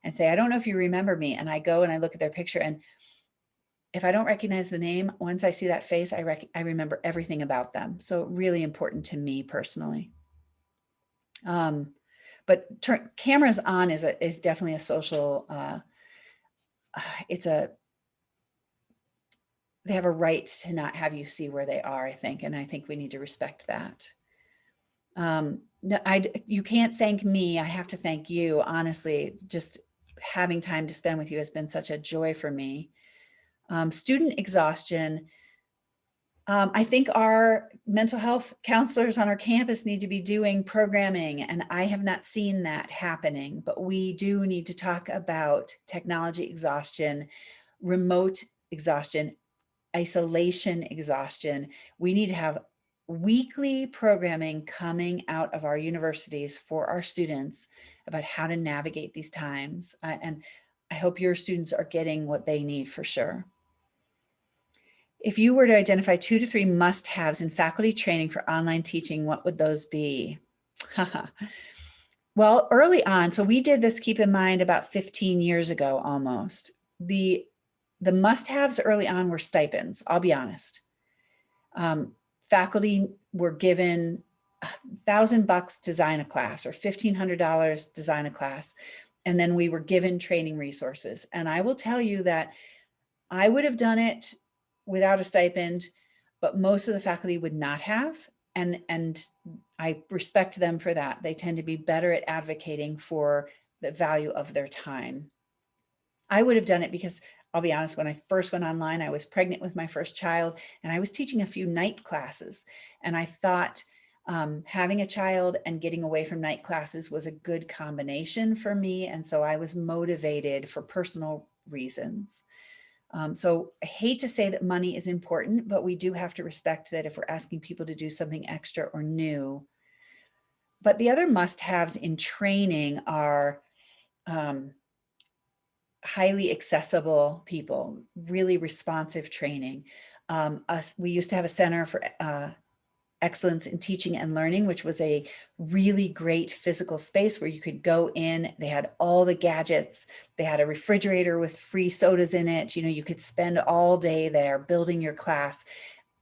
and say, I don't know if you remember me. And I go and I look at their picture. And if I don't recognize the name, once I see that face, I remember everything about them. So really important to me personally. But cameras on is definitely a social, they have a right to not have you see where they are, I think. And I think we need to respect that. No, you can't thank me. I have to thank you. Honestly, just having time to spend with you has been such a joy for me. Student exhaustion. I think our mental health counselors on our campus need to be doing programming, and I have not seen that happening, but we do need to talk about technology exhaustion, remote exhaustion, isolation exhaustion. We need to have weekly programming coming out of our universities for our students about how to navigate these times. And I hope your students are getting what they need for sure. If you were to identify 2 to 3 must-haves in faculty training for online teaching, what would those be? Well, early on, so we did this, keep in mind, about 15 years ago almost. The must-haves early on were stipends, I'll be honest. Faculty were given $1,000 design a class or $1,500 design a class. And then we were given training resources. And I will tell you that I would have done it without a stipend, but most of the faculty would not have. And I respect them for that. They tend to be better at advocating for the value of their time. I would have done it because I'll be honest, when I first went online, I was pregnant with my first child and I was teaching a few night classes. And I thought having a child and getting away from night classes was a good combination for me. And so I was motivated for personal reasons. So I hate to say that money is important, but we do have to respect that if we're asking people to do something extra or new. But the other must-haves in training are highly accessible people, really responsive training. We used to have a Center for Excellence in Teaching and Learning, which was a really great physical space where you could go in. They had all the gadgets. They had a refrigerator with free sodas in it. You know, you could spend all day there building your class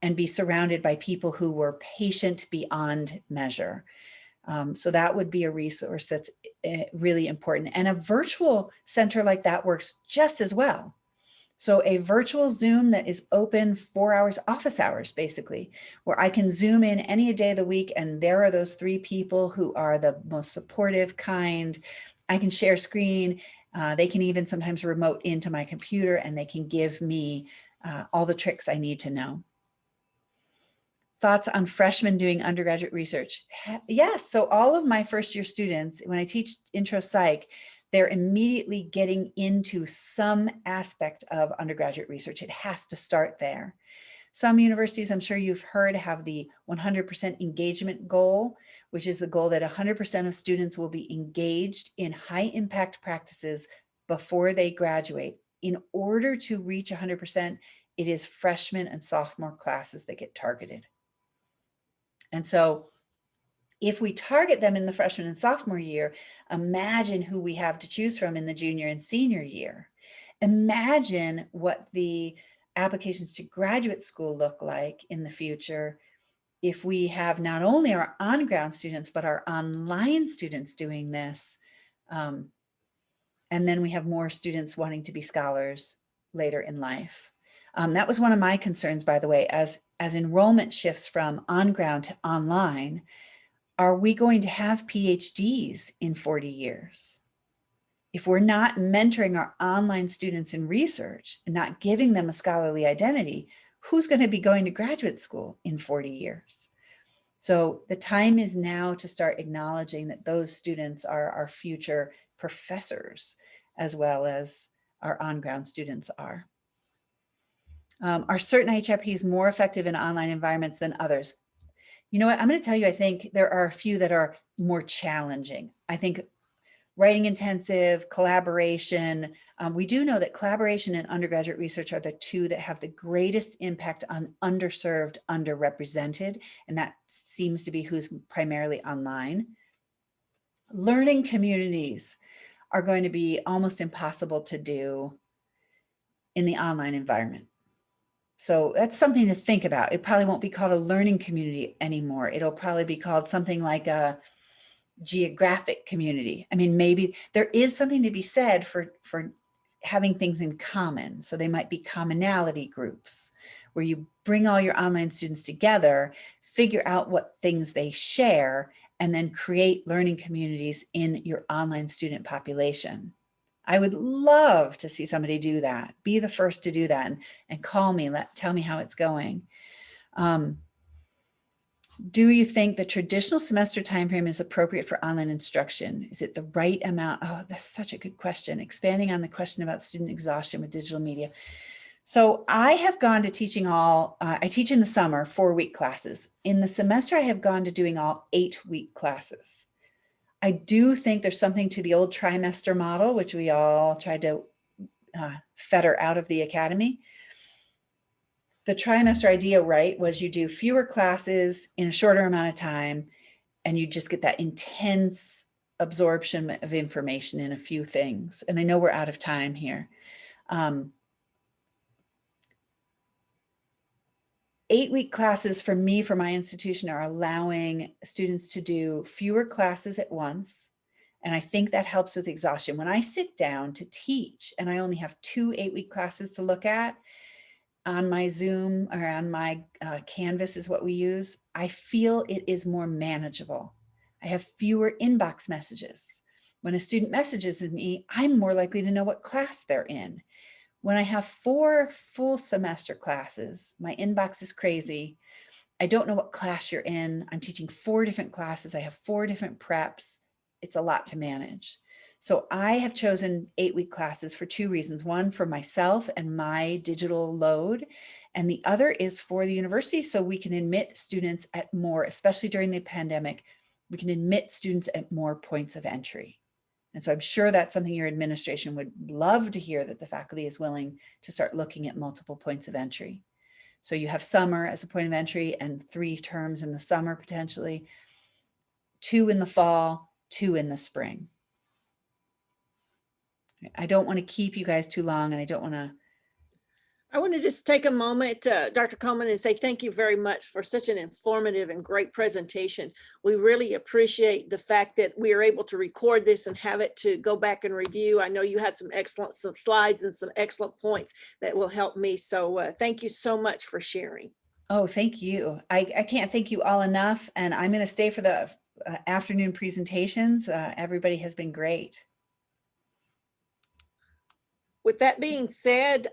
and be surrounded by people who were patient beyond measure. So that would be a resource that's really important. And a virtual center like that works just as well. So a virtual Zoom that is open 4 hours, office hours, basically, where I can Zoom in any day of the week. And there are those 3 people who are the most supportive, kind. I can share screen. They can even sometimes remote into my computer and they can give me all the tricks I need to know. Thoughts on freshmen doing undergraduate research? Yes. So all of my first year students, when I teach intro psych, they're immediately getting into some aspect of undergraduate research. It has to start there. Some universities, I'm sure you've heard, have the 100% engagement goal, which is the goal that 100% of students will be engaged in high impact practices before they graduate. In order to reach 100%, it is freshman and sophomore classes that get targeted. And so if we target them in the freshman and sophomore year, imagine who we have to choose from in the junior and senior year. Imagine what the applications to graduate school look like in the future if we have not only our on-ground students, but our online students doing this. And then we have more students wanting to be scholars later in life. That was one of my concerns, by the way, as enrollment shifts from on-ground to online. Are we going to have PhDs in 40 years? If we're not mentoring our online students in research and not giving them a scholarly identity, who's going to be going to graduate school in 40 years? So the time is now to start acknowledging that those students are our future professors, as well as our on-ground students are. Are certain HRPs more effective in online environments than others? You know what, I'm going to tell you, I think there are a few that are more challenging. I think writing intensive, collaboration. We do know that collaboration and undergraduate research are the 2 that have the greatest impact on underserved, underrepresented, and that seems to be who's primarily online. Learning communities are going to be almost impossible to do in the online environment. So that's something to think about. It probably won't be called a learning community anymore. It'll probably be called something like a geographic community. I mean, maybe there is something to be said for having things in common. So they might be commonality groups where you bring all your online students together, figure out what things they share, and then create learning communities in your online student population. I would love to see somebody do that. Be the first to do that and call me, tell me how it's going. Do you think the traditional semester timeframe is appropriate for online instruction? Is it the right amount? Oh, that's such a good question. Expanding on the question about student exhaustion with digital media. So I have gone to teaching I teach in the summer 4-week classes. In the semester, I have gone to doing all 8-week classes. I do think there's something to the old trimester model, which we all tried to fetter out of the academy. The trimester idea, right, was you do fewer classes in a shorter amount of time, and you just get that intense absorption of information in a few things. And I know we're out of time here. 8-week classes for me, for my institution, are allowing students to do fewer classes at once. And I think that helps with exhaustion. When I sit down to teach and I only have 2 8-week classes to look at on my Zoom or on my Canvas is what we use, I feel it is more manageable. I have fewer inbox messages. When a student messages me, I'm more likely to know what class they're in. When I have 4 full semester classes, my inbox is crazy. I don't know what class you're in. I'm teaching 4 different classes. I have 4 different preps. It's a lot to manage. So I have chosen 8-week classes for 2 reasons. One, for myself and my digital load. And the other is for the university, so we can admit students at more, especially during the pandemic, we can admit students at more points of entry. And so I'm sure that's something your administration would love to hear, that the faculty is willing to start looking at multiple points of entry. So you have summer as a point of entry and 3 terms in the summer, potentially 2 in the fall, 2 in the spring. I don't want to keep you guys too long, and I don't want to. I want to just take a moment, Dr. Coleman, and say thank you very much for such an informative and great presentation. We really appreciate the fact that we are able to record this and have it to go back and review. I know you had some excellent slides and some excellent points that will help me. So thank you so much for sharing. Oh, thank you. I can't thank you all enough. And I'm going to stay for the afternoon presentations. Everybody has been great. With that being said,